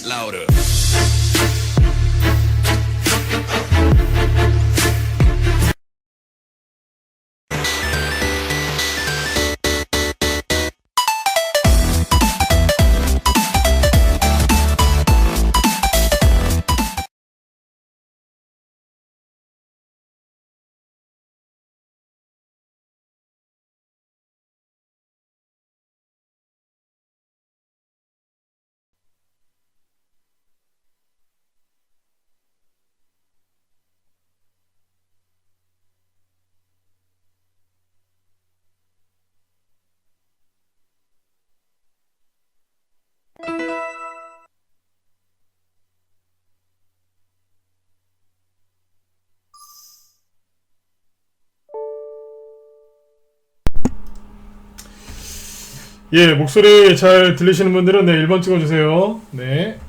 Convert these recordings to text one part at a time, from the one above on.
bass louder. 예, 목소리 잘 들리시는 분들은 네, 1번 찍어주세요. 네.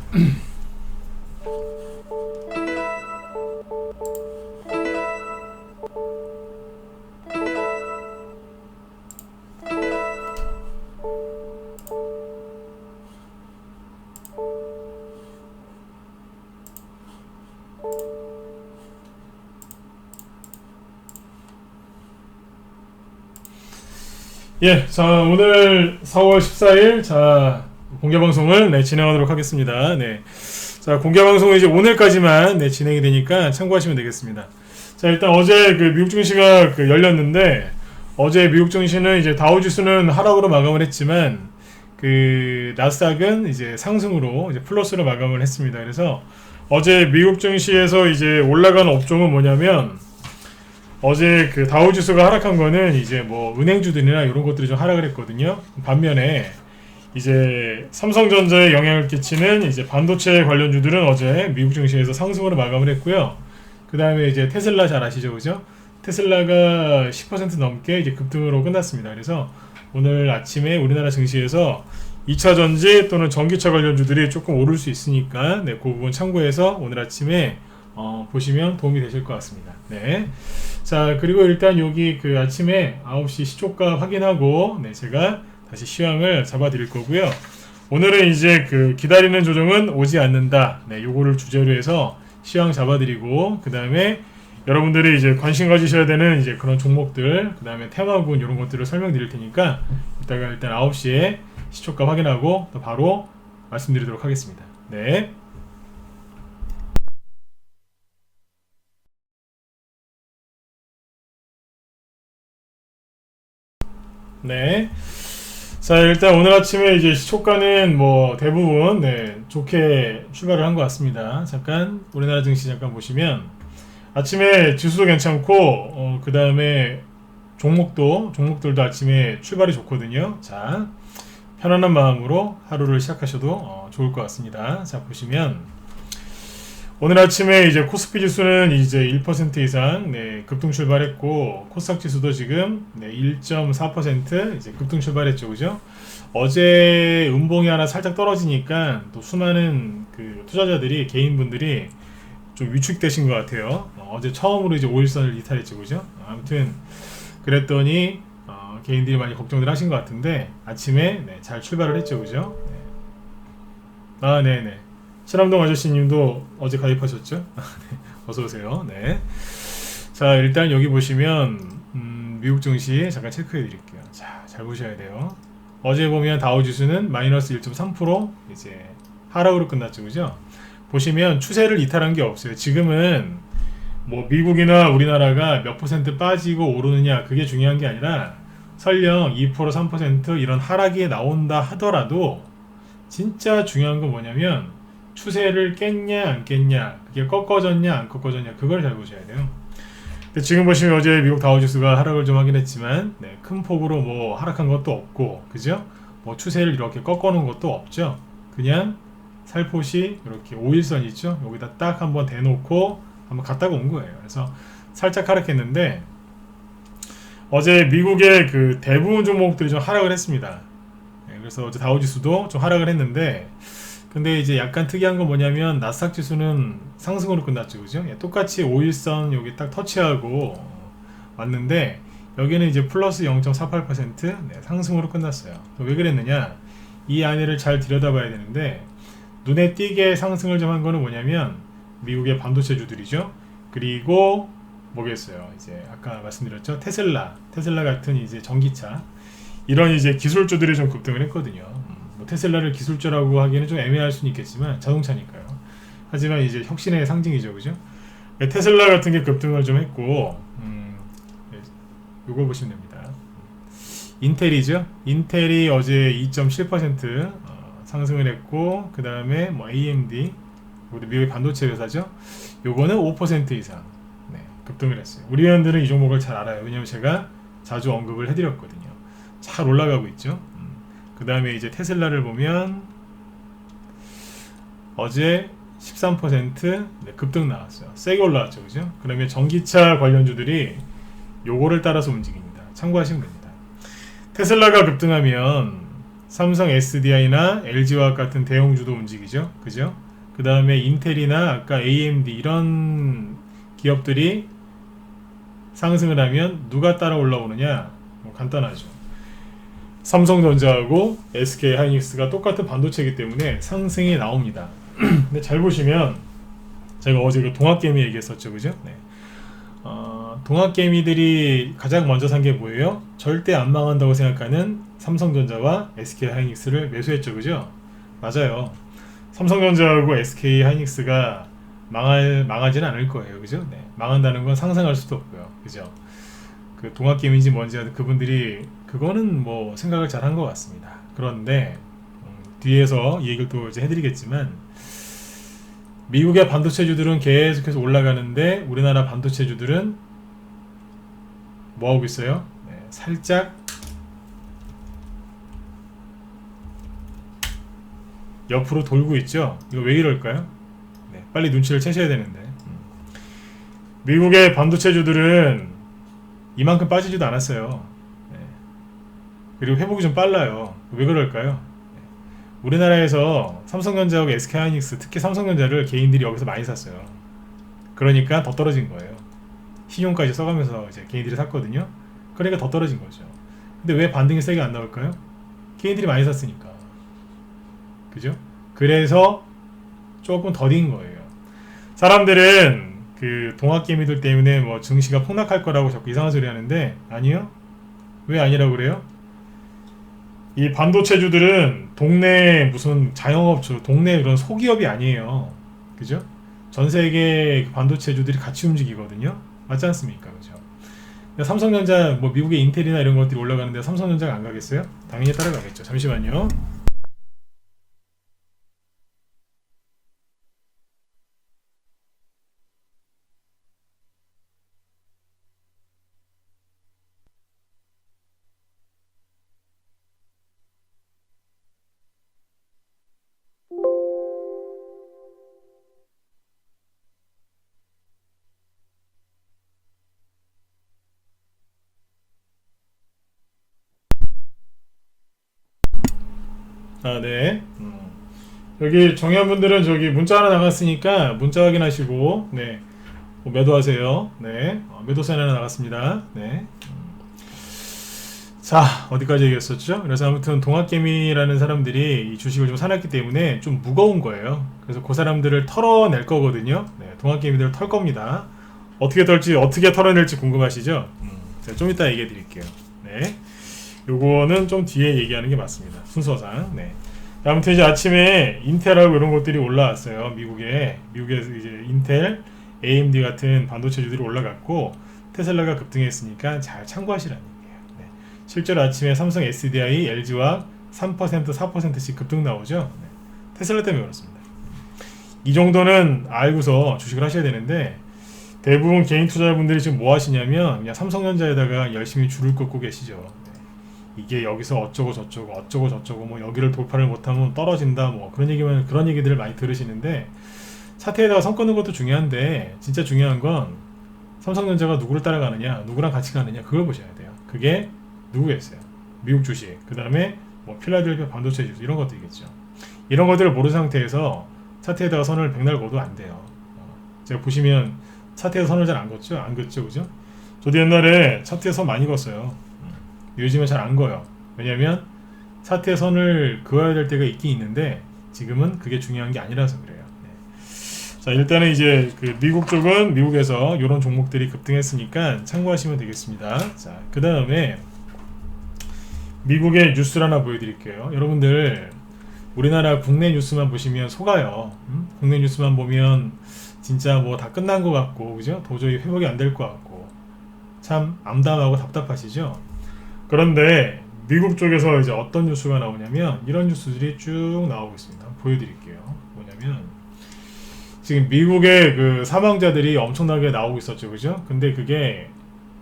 예, 자, 오늘 4월 14일, 자, 공개방송을, 네, 진행하도록 하겠습니다. 네. 자, 공개방송은 이제 오늘까지만, 네, 진행이 되니까 참고하시면 되겠습니다. 자, 일단 어제 그 미국 증시가 열렸는데, 어제 미국 증시는 이제 다우지수는 하락으로 마감을 했지만, 그, 나스닥은 이제 상승으로, 이제 플러스로 마감을 했습니다. 그래서 어제 미국 증시에서 이제 올라간 업종은 뭐냐면, 어제 그 다우지수가 하락한 거는 이제 뭐 은행주들이나 이런 것들이 좀 하락을 했거든요. 반면에 이제 삼성전자에 영향을 끼치는 이제 반도체 관련주들은 어제 미국 증시에서 상승으로 마감을 했고요. 그 다음에 이제 테슬라 잘 아시죠, 그죠? 테슬라가 10% 넘게 이제 급등으로 끝났습니다. 그래서 오늘 아침에 우리나라 증시에서 2차 전지 또는 전기차 관련주들이 조금 오를 수 있으니까 네, 그 부분 참고해서 오늘 아침에 보시면 도움이 되실 것 같습니다. 네. 자, 그리고 일단 여기 그 아침에 9시 시초가 확인하고, 네, 제가 다시 시황을 잡아 드릴 거고요. 오늘은 이제 그 기다리는 조정은 오지 않는다. 네, 요거를 주제로 해서 시황 잡아 드리고, 그 다음에 여러분들이 이제 관심 가지셔야 되는 이제 그런 종목들, 그 다음에 테마군 이런 것들을 설명드릴 테니까, 이따가 일단 9시에 시초가 확인하고, 또 바로 말씀드리도록 하겠습니다. 네. 네. 자, 일단 오늘 아침에 이제 시초가는 뭐 대부분 네, 좋게 출발을 한 것 같습니다. 잠깐 우리나라 증시 잠깐 보시면 아침에 지수도 괜찮고 그 다음에 종목들도 아침에 출발이 좋거든요. 자, 편안한 마음으로 하루를 시작하셔도 좋을 것 같습니다. 자, 보시면 오늘 아침에 이제 코스피 지수는 이제 1% 이상 네, 급등 출발했고 코스닥 지수도 지금 네, 1.4% 이제 급등 출발했죠, 그죠? 어제 음봉이 하나 살짝 떨어지니까 또 수많은 그 투자자들이 개인분들이 좀 위축되신 것 같아요. 어제 처음으로 이제 5일선을 이탈했죠, 그죠? 아무튼 그랬더니 개인들이 많이 걱정들 하신 것 같은데 아침에 네, 잘 출발을 했죠, 그죠? 네. 아, 네네. 신암동 아저씨님도 어제 가입하셨죠? 네, 어서오세요. 네. 자, 일단 여기 보시면 미국 증시 잠깐 체크해 드릴게요. 자, 잘 보셔야 돼요. 어제 보면 다우지수는 마이너스 1.3% 이제 하락으로 끝났죠, 그죠? 보시면 추세를 이탈한 게 없어요. 지금은 뭐 미국이나 우리나라가 몇 퍼센트 빠지고 오르느냐 그게 중요한 게 아니라 설령 2% 3% 이런 하락이 나온다 하더라도 진짜 중요한 건 뭐냐면 추세를 깼냐 안 깼냐, 그게 꺾어졌냐 안 꺾어졌냐, 그걸 잘 보셔야 돼요. 근데 지금 보시면 어제 미국 다우지수가 하락을 좀 하긴 했지만 네, 큰 폭으로 뭐 하락한 것도 없고, 그죠? 뭐 추세를 이렇게 꺾어놓은 것도 없죠. 그냥 살포시 이렇게 5일선 있죠? 여기다 딱 한번 대놓고 한번 갔다가 온 거예요. 그래서 살짝 하락했는데 어제 미국의 그 대부분 종목들이 좀 하락을 했습니다. 네, 그래서 어제 다우지수도 좀 하락을 했는데, 근데 이제 약간 특이한 건 뭐냐면 나스닥 지수는 상승으로 끝났죠, 그죠? 예, 똑같이 5일선 여기 딱 터치하고 왔는데 여기는 이제 플러스 0.48% 네, 상승으로 끝났어요. 왜 그랬느냐? 이 안에를 잘 들여다봐야 되는데 눈에 띄게 상승을 좀 한 거는 뭐냐면 미국의 반도체주들이죠. 그리고 뭐겠어요. 이제 아까 말씀드렸죠. 테슬라 같은 이제 전기차 이런 이제 기술주들이 좀 급등을 했거든요. 뭐 테슬라를 기술주라고 하기에는 좀 애매할 수는 있겠지만 자동차니까요. 하지만 이제 혁신의 상징이죠, 그죠? 테슬라 같은 게 급등을 좀 했고, 요거 보시면 됩니다. 인텔이죠. 인텔이 어제 2.7% 상승을 했고, 그 다음에 뭐 AMD, 미국의 반도체 회사죠. 요거는 5% 이상 급등을 했어요. 우리 회원들은 이 종목을 잘 알아요. 왜냐면 제가 자주 언급을 해드렸거든요. 잘 올라가고 있죠. 그 다음에 이제 테슬라를 보면 어제 13% 급등 나왔어요. 세게 올라왔죠, 그죠? 그러면 전기차 관련주들이 요거를 따라서 움직입니다. 참고하시면 됩니다. 테슬라가 급등하면 삼성 SDI나 LG화학 같은 대형주도 움직이죠, 그죠? 그 다음에 인텔이나 아까 AMD 이런 기업들이 상승을 하면 누가 따라 올라오느냐? 뭐 간단하죠. 삼성전자하고 SK하이닉스가 똑같은 반도체이기 때문에 상승이 나옵니다. 근데 잘 보시면 제가 어제 그 동학개미 얘기했었죠, 그죠? 네. 동학개미들이 가장 먼저 산 게 뭐예요? 절대 안 망한다고 생각하는 삼성전자와 SK하이닉스를 매수했죠, 그죠? 맞아요. 삼성전자하고 SK하이닉스가 망하지는 않을 거예요, 그죠? 네. 망한다는 건 상상할 수도 없고요, 그죠? 그 동학개미인지 뭔지 하여튼 그분들이 그거는 뭐 생각을 잘 한 것 같습니다. 그런데 뒤에서 이 얘기를 또 이제 해드리겠지만 미국의 반도체주들은 계속해서 올라가는데 우리나라 반도체주들은 뭐 하고 있어요? 네, 살짝 옆으로 돌고 있죠. 이거 왜 이럴까요? 네, 빨리 눈치를 채셔야 되는데 미국의 반도체주들은 이만큼 빠지지도 않았어요. 네. 그리고 회복이 좀 빨라요. 왜 그럴까요? 네. 우리나라에서 삼성전자하고 SK하이닉스, 특히 삼성전자를 개인들이 여기서 많이 샀어요. 그러니까 더 떨어진 거예요. 신용까지 써가면서 이제 개인들이 샀거든요. 그러니까 더 떨어진 거죠. 근데 왜 반등이 세게 안 나올까요? 개인들이 많이 샀으니까. 그죠? 그래서 조금 더딘 거예요. 사람들은 그 동학개미들 때문에 뭐 증시가 폭락할 거라고 자꾸 이상한 소리 하는데 아니요. 왜 아니라고 그래요? 이 반도체주들은 동네 무슨 자영업주, 동네 그런 소기업이 아니에요. 그죠? 전 세계 반도체주들이 같이 움직이거든요. 맞지 않습니까? 그죠? 삼성전자, 뭐 미국의 인텔이나 이런 것들이 올라가는데 삼성전자가 안 가겠어요? 당연히 따라가겠죠. 잠시만요. 아, 네. 여기 정의원분들은 저기 문자 하나 나갔으니까 문자 확인하시고, 네. 매도하세요. 네. 매도 사인 하나 나갔습니다. 네. 자, 어디까지 얘기했었죠? 그래서 아무튼 동학개미라는 사람들이 이 주식을 좀 사놨기 때문에 좀 무거운 거예요. 그래서 그 사람들을 털어낼 거거든요. 네. 동학개미들을 털 겁니다. 어떻게 털지, 어떻게 털어낼지 궁금하시죠? 제가 좀 이따 얘기해 드릴게요. 네. 요거는 좀 뒤에 얘기하는 게 맞습니다. 순서상. 네. 아무튼 이제 아침에 인텔하고 이런 것들이 올라왔어요. 미국에서 이제 인텔, AMD 같은 반도체주들이 올라갔고 테슬라가 급등했으니까 잘 참고하시라는 얘기예요. 네. 실제로 아침에 삼성 SDI, LG와 3%, 4%씩 급등 나오죠. 네. 테슬라 때문에 그렇습니다. 이 정도는 알고서 주식을 하셔야 되는데 대부분 개인 투자자분들이 지금 뭐 하시냐면 그냥 삼성전자에다가 열심히 줄을 긋고 계시죠. 이게 여기서 어쩌고 저쩌고 뭐 여기를 돌파를 못하면 떨어진다 뭐 그런 얘기들을 많이 들으시는데 차트에다가 선 긋는 것도 중요한데 진짜 중요한 건 삼성전자가 누구를 따라가느냐 누구랑 같이 가느냐 그걸 보셔야 돼요. 그게 누구겠어요? 미국 주식, 그 다음에 뭐 필라델피아 반도체 주식 이런 것들이겠죠. 이런 것들을 모르는 상태에서 차트에다가 선을 백날 그어도 안 돼요. 제가 보시면 차트에서 선을 잘 안 긋죠? 안 긋죠, 그죠? 저도 옛날에 차트에 선 많이 긋었어요. 요즘은 잘 안 거요. 왜냐면 차트에 선을 그어야 될 때가 있긴 있는데 지금은 그게 중요한 게 아니라서 그래요. 네. 자, 일단은 이제 그 미국 쪽은 미국에서 이런 종목들이 급등했으니까 참고하시면 되겠습니다. 자, 그 다음에 미국의 뉴스를 하나 보여드릴게요. 여러분들 우리나라 국내 뉴스만 보시면 속아요. 국내 뉴스만 보면 진짜 뭐 다 끝난 것 같고, 그죠? 도저히 회복이 안 될 것 같고, 참 암담하고 답답하시죠? 그런데 미국 쪽에서 이제 어떤 뉴스가 나오냐면 이런 뉴스들이 쭉 나오고 있습니다. 보여드릴게요. 뭐냐면 지금 미국의 그 사망자들이 엄청나게 나오고 있었죠, 그죠? 근데 그게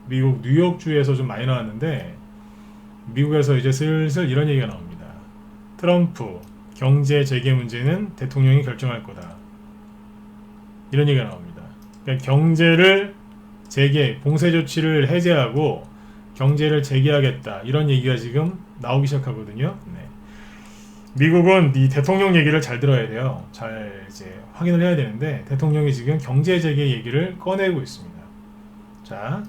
미국 뉴욕주에서 좀 많이 나왔는데 미국에서 이제 슬슬 이런 얘기가 나옵니다. 트럼프 경제 재개 문제는 대통령이 결정할 거다. 이런 얘기가 나옵니다. 그러니까 경제를 재개, 봉쇄 조치를 해제하고 경제를 재개하겠다. 이런 얘기가 지금 나오기 시작하거든요. 네. 미국은 이 대통령 얘기를 잘 들어야 돼요. 잘 이제 확인을 해야 되는데 대통령이 지금 경제 재개 얘기를 꺼내고 있습니다. 자,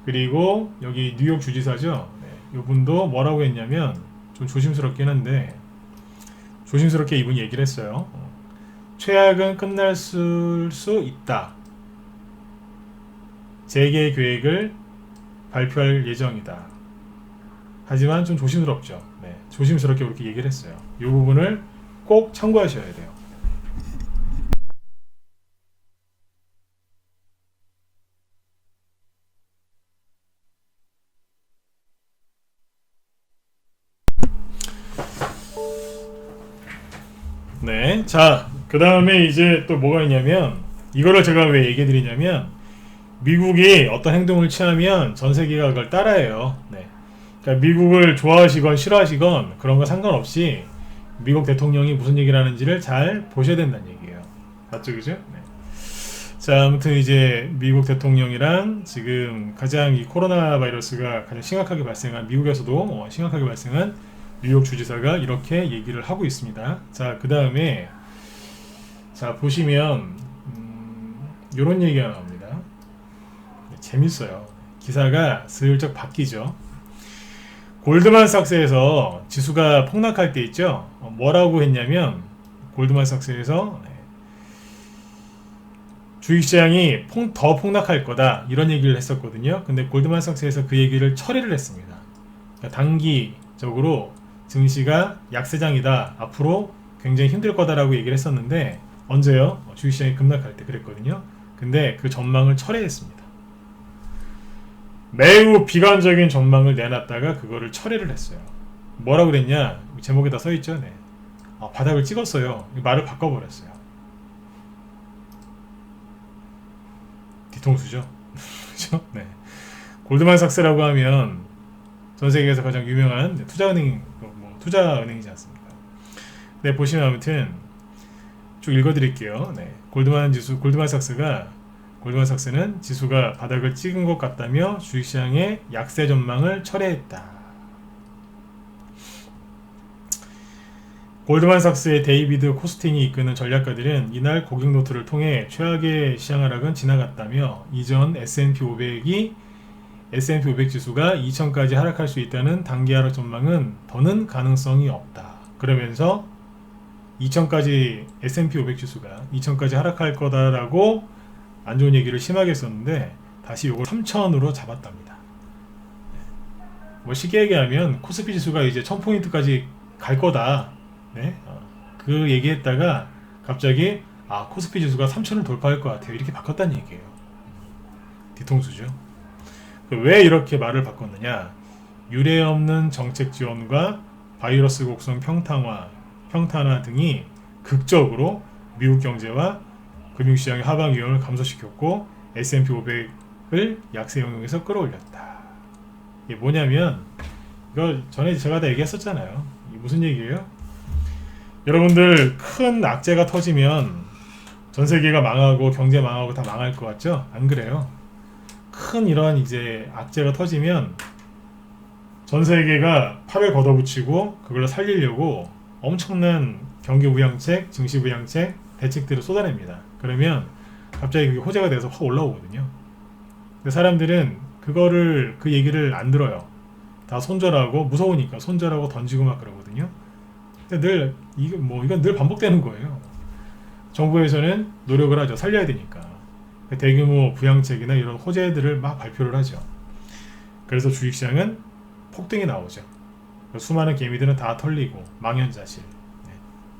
그리고 여기 뉴욕 주지사죠. 네. 이분도 뭐라고 했냐면 좀 조심스럽긴 한데 조심스럽게 이분이 얘기를 했어요. 최악은 끝날 수 있다. 재개 계획을 발표할 예정이다. 하지만 좀 조심스럽죠. 네, 조심스럽게 그렇게 얘기를 했어요. 이 부분을 꼭 참고하셔야 돼요. 네, 자, 그 다음에 이제 또 뭐가 있냐면 이거를 제가 왜 얘기해 드리냐면 미국이 어떤 행동을 취하면 전 세계가 그걸 따라해요. 네. 그러니까 미국을 좋아하시건 싫어하시건 그런 거 상관없이 미국 대통령이 무슨 얘기를 하는지를 잘 보셔야 된다는 얘기예요. 맞죠, 그죠? 네. 자, 아무튼 이제 미국 대통령이랑 지금 가장 이 코로나 바이러스가 가장 심각하게 발생한 미국에서도 심각하게 발생한 뉴욕 주지사가 이렇게 얘기를 하고 있습니다. 자, 그 다음에 자 보시면 이런 얘기가 나옵니다. 재밌어요. 기사가 슬쩍 바뀌죠. 골드만삭스에서 지수가 폭락할 때 있죠. 뭐라고 했냐면 골드만삭스에서 주식시장이 더 폭락할 거다 이런 얘기를 했었거든요. 근데 골드만삭스에서 그 얘기를 철회를 했습니다. 그러니까 단기적으로 증시가 약세장이다. 앞으로 굉장히 힘들 거다라고 얘기를 했었는데 언제요? 주식시장이 급락할 때 그랬거든요. 근데 그 전망을 철회했습니다. 매우 비관적인 전망을 내놨다가 그거를 철회를 했어요. 뭐라고 그랬냐? 제목에다 써있죠. 네. 바닥을 찍었어요. 말을 바꿔버렸어요. 뒤통수죠. 그죠? 네. 골드만삭스라고 하면 전 세계에서 가장 유명한 투자은행, 투자은행이지 않습니까? 네, 보시면 아무튼 쭉 읽어드릴게요. 네. 골드만삭스는 지수가 바닥을 찍은 것 같다며 주식시장의 약세 전망을 철회했다. 골드만삭스의 데이비드 코스틴이 이끄는 전략가들은 이날 고객 노트를 통해 최악의 시장 하락은 지나갔다며 이전 S&P 500 지수가 2000까지 하락할 수 있다는 단기 하락 전망은 더는 가능성이 없다. 그러면서 2000까지 S&P 500 지수가 2000까지 하락할 거다라고 안 좋은 얘기를 심하게 했었는데 다시 이걸 3000으로 잡았답니다. 뭐 쉽게 얘기하면 코스피 지수가 이제 1000포인트까지 갈 거다. 네? 그 얘기했다가 갑자기 코스피 지수가 3000을 돌파할 것 같아요. 이렇게 바꿨다는 얘기예요. 뒤통수죠. 왜 이렇게 말을 바꿨느냐? 유례없는 정책 지원과 바이러스 곡선 평탄화 등이 극적으로 미국 경제와 금융시장의 하방 위험을 감소시켰고 S&P 500을 약세 영역에서 끌어올렸다. 이게 뭐냐면 이거 전에 제가 다 얘기했었잖아요. 이게 무슨 얘기예요? 여러분들 큰 악재가 터지면 전 세계가 망하고 경제 망하고 다 망할 것 같죠? 안 그래요. 큰 이런 이제 악재가 터지면 전 세계가 팔을 걷어붙이고 그걸 살리려고 엄청난 경기 부양책, 증시 부양책, 대책들을 쏟아냅니다. 그러면 갑자기 그게 호재가 돼서 확 올라오거든요. 근데 사람들은 그 얘기를 안 들어요. 다 손절하고 무서우니까 손절하고 던지고 막 그러거든요. 근데 늘 이건 늘 반복되는 거예요. 정부에서는 노력을 하죠. 살려야 되니까. 대규모 부양책이나 이런 호재들을 막 발표를 하죠. 그래서 주식시장은 폭등이 나오죠. 수많은 개미들은 다 털리고 망연자실. 네.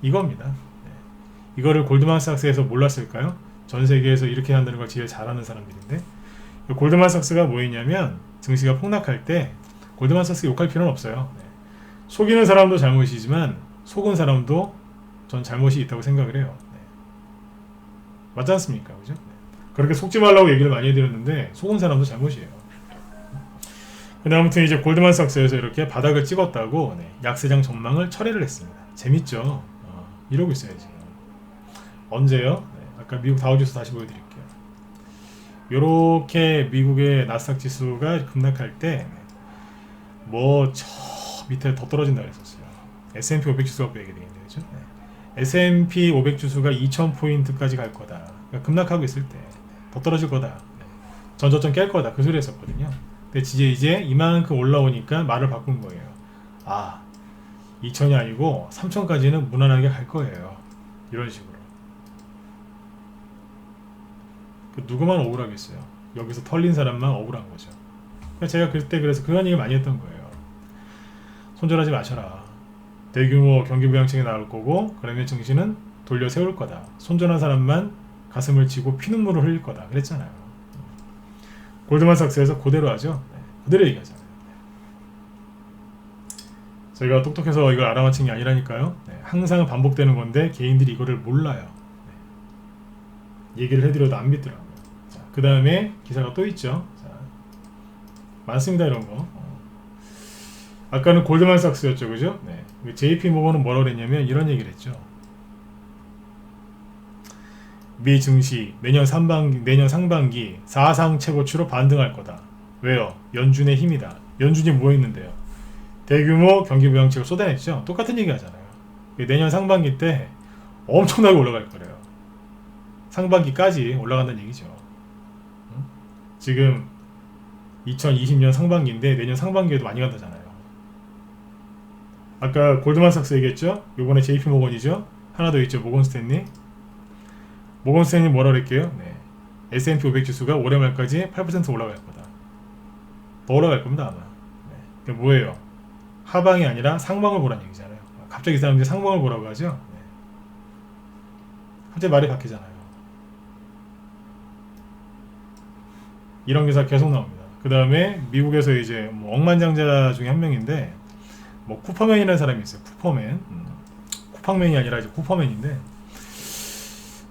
이겁니다. 네. 이거를 골드만삭스에서 몰랐을까요? 전 세계에서 이렇게 한다는 걸 제일 잘하는 사람들인데, 골드만삭스가 뭐였냐면 증시가 폭락할 때 골드만삭스 욕할 필요는 없어요. 네. 속이는 사람도 잘못이지만 속은 사람도 전 잘못이 있다고 생각을 해요. 네. 맞지 않습니까? 그죠? 네. 그렇게 속지 말라고 얘기를 많이 해드렸는데 속은 사람도 잘못이에요. 근데 아무튼 이제 골드만삭스에서 이렇게 바닥을 찍었다고 네, 약세장 전망을 철회를 했습니다. 재밌죠? 이러고 있어요 지금. 언제요? 네, 아까 미국 다우지수 다시 보여드릴게요. 요렇게 미국의 나스닥 지수가 급락할 때 뭐 저 밑에 더 떨어진다 그랬었어요. S&P 500 지수가 빼게 되겠네요. 그죠? 네. S&P 500 지수가 2000포인트까지 갈 거다. 그러니까 급락하고 있을 때 더 떨어질 거다. 네. 전저점 깰 거다. 그 소리 했었거든요. 근데 이제 이만큼 올라오니까 말을 바꾼 거예요. 아, 2000이 아니고 3000까지는 무난하게 갈 거예요. 이런 식으로. 누구만 억울하겠어요. 여기서 털린 사람만 억울한 거죠. 제가 그때 그래서 그런 얘기 많이 했던 거예요. 손절하지 마셔라. 대규모 경기 부양책이 나올 거고 그러면 증시는 돌려 세울 거다. 손절한 사람만 가슴을 쥐고 피눈물을 흘릴 거다. 그랬잖아요. 골드만삭스에서 그대로 하죠. 네, 그대로 얘기하잖아요. 저희가 똑똑해서 이걸 알아맞힌 게 아니라니까요. 네, 항상 반복되는 건데 개인들이 이거를 몰라요. 네, 얘기를 해드려도 안 믿더라고요. 그 다음에 기사가 또 있죠. 자, 많습니다 이런 거. 아까는 골드만삭스였죠, 그죠? 네. JP모건은 뭐라고 그랬냐면 이런 얘기를 했죠. 미 증시 내년 상반기 사상 최고치로 반등할 거다. 왜요? 연준의 힘이다. 연준이 뭐 했는데요? 대규모 경기 부양책을 쏟아냈죠. 똑같은 얘기 하잖아요. 내년 상반기 때 엄청나게 올라갈 거래요. 상반기까지 올라간다는 얘기죠. 지금 2020년 상반기인데 내년 상반기에도 많이 간다잖아요. 아까 골드만삭스 얘기했죠? 요번에 JP모건이죠? 하나 더 있죠. 모건스탠리. 모건스탠리 뭐라 그랬게요? 네. S&P 500 지수가 올해 말까지 8% 올라갈 거다. 더 올라갈 겁니다 아마. 네. 그게 뭐예요? 하방이 아니라 상방을 보라는 얘기잖아요. 갑자기 이 사람들이 상방을 보라고 하죠? 네. 갑자기 말이 바뀌잖아요. 이런 기사 계속 나옵니다. 그 다음에 미국에서 이제 뭐 억만장자 중에 한 명인데 뭐 쿠퍼맨이라는 사람이 있어요. 쿠퍼맨. 쿠팡맨이 아니라 이제 쿠퍼맨인데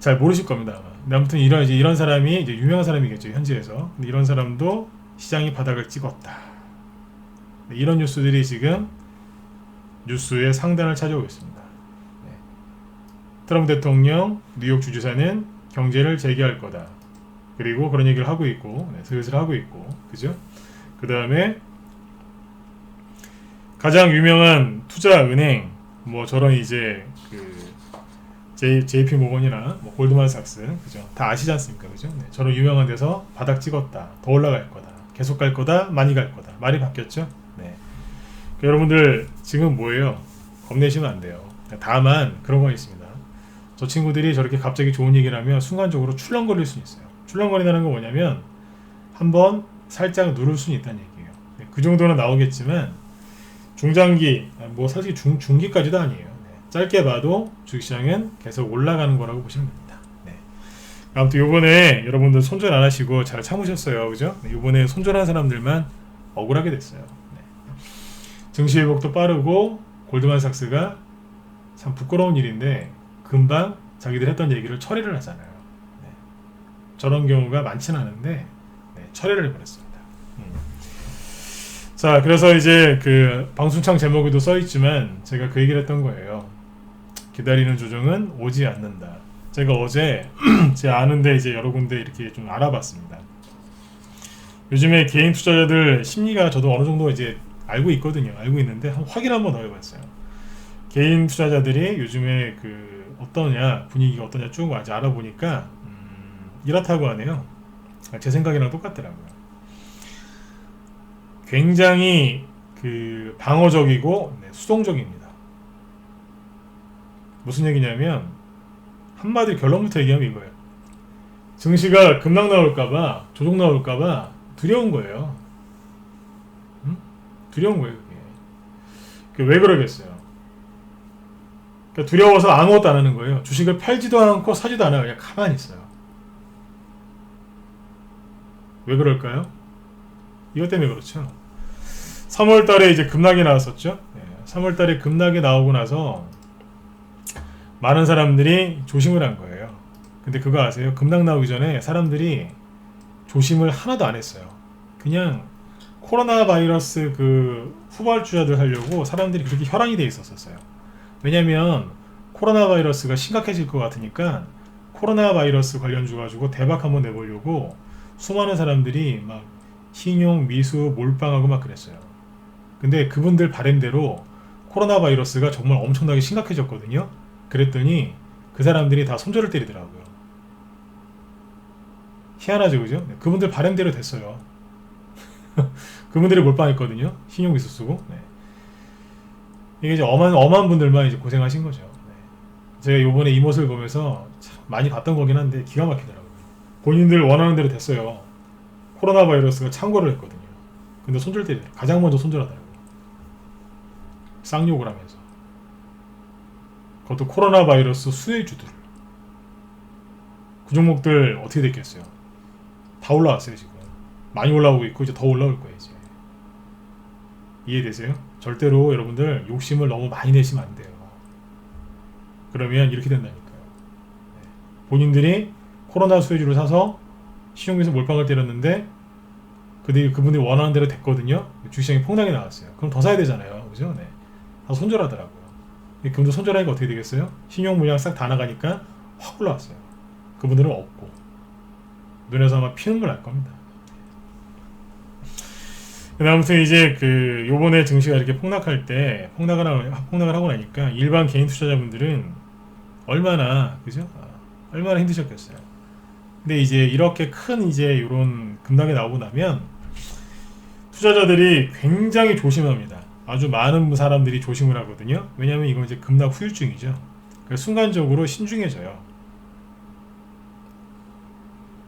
잘 모르실 겁니다. 아마. 근데 아무튼 이런 사람이 이제 유명한 사람이겠죠. 현지에서. 근데 이런 사람도 시장이 바닥을 찍었다. 이런 뉴스들이 지금 뉴스의 상단을 차지하고 있습니다. 네. 트럼프 대통령, 뉴욕 주지사는 경제를 재개할 거다. 그리고 그런 얘기를 하고 있고, 네, 슬슬 하고 있고, 그죠? 그 다음에 가장 유명한 투자은행, 뭐 저런 이제 그 JP 모건이나 뭐 골드만삭스, 그죠? 다 아시지 않습니까, 그죠? 네, 저런 유명한 데서 바닥 찍었다, 더 올라갈 거다, 계속 갈 거다, 많이 갈 거다, 말이 바뀌었죠? 네. 그러니까 여러분들 지금 뭐예요? 겁내시면 안 돼요. 다만 그런 거 있습니다. 저 친구들이 저렇게 갑자기 좋은 얘기를 하면 순간적으로 출렁거릴 수 있어요. 출렁거린다는 건 뭐냐면 한번 살짝 누를 수는 있다는 얘기예요. 네, 그 정도는 나오겠지만 중장기, 뭐 사실 중기까지도 아니에요. 네, 짧게 봐도 주식시장은 계속 올라가는 거라고 보시면 됩니다. 네. 아무튼 요번에 여러분들 손절 안 하시고 잘 참으셨어요. 그죠? 네, 요번에 손절한 사람들만 억울하게 됐어요. 네. 증시 회복도 빠르고 골드만삭스가 참 부끄러운 일인데 금방 자기들 했던 얘기를 처리를 하잖아요. 네. 저런 경우가 많지는 않은데 네, 처리를 해버렸습니다. 자, 그래서 이제 그 방송창 제목에도 써있지만 제가 그 얘기를 했던 거예요. 기다리는 조정은 오지 않는다. 제가 어제 제 아는데 이제 여러 군데 이렇게 좀 알아봤습니다. 요즘에 개인 투자자들 심리가 저도 어느 정도 이제 알고 있거든요. 알고 있는데 확인 한번 더 해봤어요. 개인 투자자들이 요즘에 그 어떠냐, 분위기가 어떠냐 쭉 아직 알아보니까 이렇다고 하네요. 제 생각이랑 똑같더라고요. 굉장히 그 방어적이고 네, 수동적입니다. 무슨 얘기냐면 한마디 결론부터 얘기하면 이거예요. 증시가 급락 나올까봐, 조정 나올까봐 두려운 거예요. 응? 두려운 거예요, 그게. 왜 그러겠어요? 그러니까 두려워서 아무것도 안 하는 거예요. 주식을 팔지도 않고 사지도 않아요. 그냥 가만히 있어요. 왜 그럴까요? 이것 때문에 그렇죠. 3월 달에 이제 급락이 나왔었죠. 3월 달에 급락이 나오고 나서 많은 사람들이 조심을 한 거예요. 근데 그거 아세요? 급락 나오기 전에 사람들이 조심을 하나도 안 했어요. 그냥 코로나 바이러스 그 후발주자들 하려고 사람들이 그렇게 혈안이 돼 있었어요. 왜냐면 코로나 바이러스가 심각해질 것 같으니까 코로나 바이러스 관련주 가지고 대박 한번 내보려고 수많은 사람들이 막 신용, 미수, 몰빵하고 막 그랬어요. 근데 그분들 바램대로 코로나 바이러스가 정말 엄청나게 심각해졌거든요. 그랬더니 그 사람들이 다 손절을 때리더라고요. 희한하죠, 그죠? 네, 그분들 바램대로 됐어요. 그분들이 몰빵했거든요. 신용, 미수 쓰고. 네. 이게 이제 엄한 분들만 이제 고생하신 거죠. 네. 제가 요번에 이 모습을 보면서 참 많이 봤던 거긴 한데 기가 막히더라고요. 본인들 원하는 대로 됐어요. 코로나 바이러스가 창궐을 했거든요. 근데 손절 때리더라고요. 가장 먼저 손절하더라고요. 쌍욕을 하면서. 그것도 코로나 바이러스 수혜주들. 그 종목들 어떻게 됐겠어요? 다 올라왔어요, 지금. 많이 올라오고 있고 이제 더 올라올 거예요, 이제. 이해되세요? 절대로 여러분들 욕심을 너무 많이 내시면 안 돼요. 그러면 이렇게 된다니까요. 네. 본인들이 코로나 수혜주를 사서 신용에서 몰빵을 때렸는데 그분들이 원하는 대로 됐거든요. 주식시장이 폭락이 나왔어요. 그럼 더 사야 되잖아요. 그죠? 네. 다 손절하더라고요. 그분들 손절하니까 어떻게 되겠어요? 신용 물량 싹 다 나가니까 확 올라왔어요. 그분들은 없고 눈에서 아마 피는 걸 알 겁니다. 근데 아무튼 이제 그 요번에 증시가 이렇게 폭락할 때 폭락을 하고 나니까 일반 개인 투자자분들은 얼마나 그죠? 얼마나 힘드셨겠어요. 근데 이제 이렇게 큰 이제 이런 급락이 나오고 나면 투자자들이 굉장히 조심합니다. 아주 많은 사람들이 조심을 하거든요. 왜냐하면 이건 이제 급락 후유증이죠. 그러니까 순간적으로 신중해져요.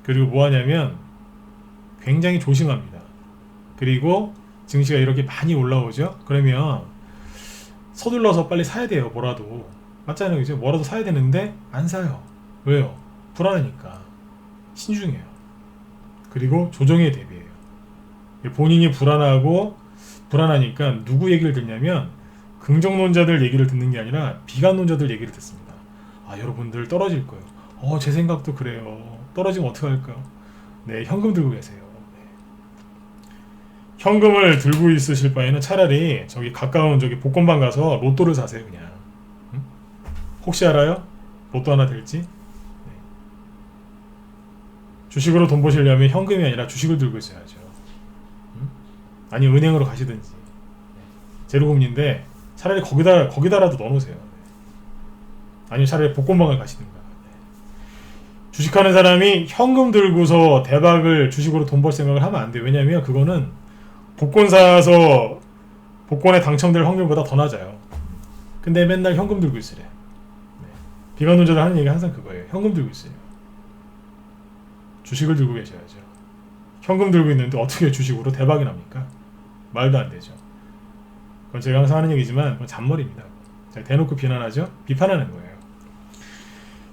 그리고 뭐 하냐면 굉장히 조심합니다. 그리고 증시가 이렇게 많이 올라오죠. 그러면 서둘러서 빨리 사야 돼요. 뭐라도 맞잖아요, 그죠? 뭐라도 사야 되는데 안 사요. 왜요? 불안하니까. 신중해요. 그리고 조정에 대비해요. 본인이 불안하니까 누구 얘기를 듣냐면 긍정론자들 얘기를 듣는 게 아니라 비관론자들 얘기를 듣습니다. 아, 여러분들 떨어질 거예요. 제 생각도 그래요. 떨어지면 어떡할까요? 네, 현금 들고 계세요. 현금을 들고 있으실 바에는 차라리 저기 가까운 저기 복권방 가서 로또를 사세요, 그냥. 응? 혹시 알아요? 로또 하나 될지? 네. 주식으로 돈 버시려면 현금이 아니라 주식을 들고 있어야죠. 응? 아니 은행으로 가시든지. 네. 제로금리인데 차라리 거기다라도 넣어놓으세요. 네. 아니면 차라리 복권방을 가시든가. 네. 주식하는 사람이 현금 들고서 대박을 주식으로 돈 벌 생각을 하면 안 돼요. 왜냐면 그거는 복권 사서 복권에 당첨될 확률보다 더 낮아요. 근데 맨날 현금 들고 있으래. 네. 비관론자들 하는 얘기 항상 그거예요. 현금 들고 있어요. 주식을 들고 계셔야죠. 현금 들고 있는데 어떻게 주식으로 대박이 납니까? 말도 안 되죠. 그건 제가 항상 하는 얘기지만 그건 잔머리입니다. 제가 대놓고 비난하죠? 비판하는 거예요.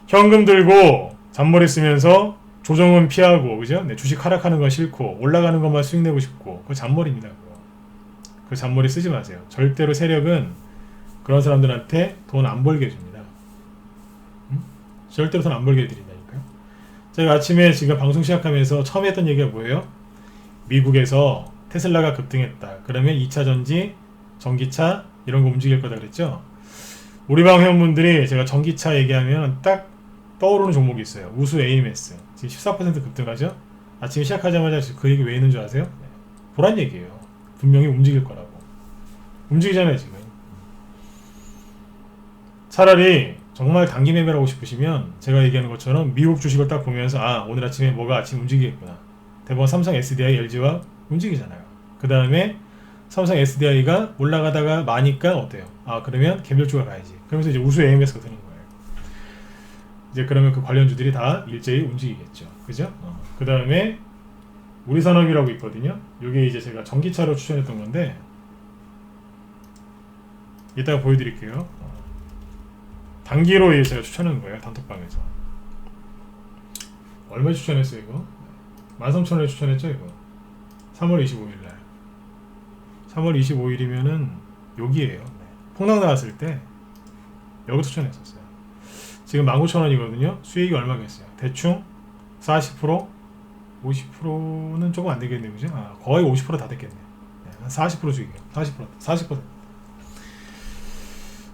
현금 들고 잔머리 쓰면서 조정은 피하고, 그죠? 네, 주식 하락하는 건 싫고 올라가는 것만 수익 내고 싶고 그거 잔머리입니다. 그 잔머리 쓰지 마세요. 절대로 세력은 그런 사람들한테 돈 안 벌게 해줍니다. 응? 절대로 돈 안 벌게 해드린다니까요. 제가 아침에 지금 방송 시작하면서 처음 했던 얘기가 뭐예요? 미국에서 테슬라가 급등했다. 그러면 2차 전지, 전기차 이런 거 움직일 거다 그랬죠? 우리 방 회원분들이 제가 전기차 얘기하면 딱 떠오르는 종목이 있어요. 우수 AMS. 지금 14% 급등하죠? 아침에 시작하자마자 그 얘기 왜 있는 줄 아세요? 네. 보란 얘기예요. 분명히 움직일 거라고. 움직이잖아요, 지금. 차라리 정말 단기 매매를 하고 싶으시면 제가 얘기하는 것처럼 미국 주식을 딱 보면서 오늘 아침에 뭐가 아침 움직이겠구나. 대부분 삼성 SDI, LG와 움직이잖아요. 그 다음에 삼성 SDI가 올라가다가 마니까 어때요? 그러면 개별주가 가야지. 그러면서 이제 우수 AMS가 드는 거예요. 이제 그러면 그 관련주들이 다 일제히 움직이겠죠. 그죠? 그 다음에 우리산업이라고 있거든요. 이게 이제 제가 전기차로 추천했던 건데 이따가 보여드릴게요. 단기로 제가 추천한 거예요. 단톡방에서. 얼마 추천했어요 이거? 13,000원에 추천했죠 이거. 3월 25일날. 3월 25일이면은 여기에요. 폭락 나왔을 때 여기 추천했었어요. 지금 19,000원이거든요. 수익이 얼마겠어요? 대충 40%? 50%는 조금 안 되겠네요. 그죠? 거의 50% 다 됐겠네. 한 40% 수익이에요. 40%.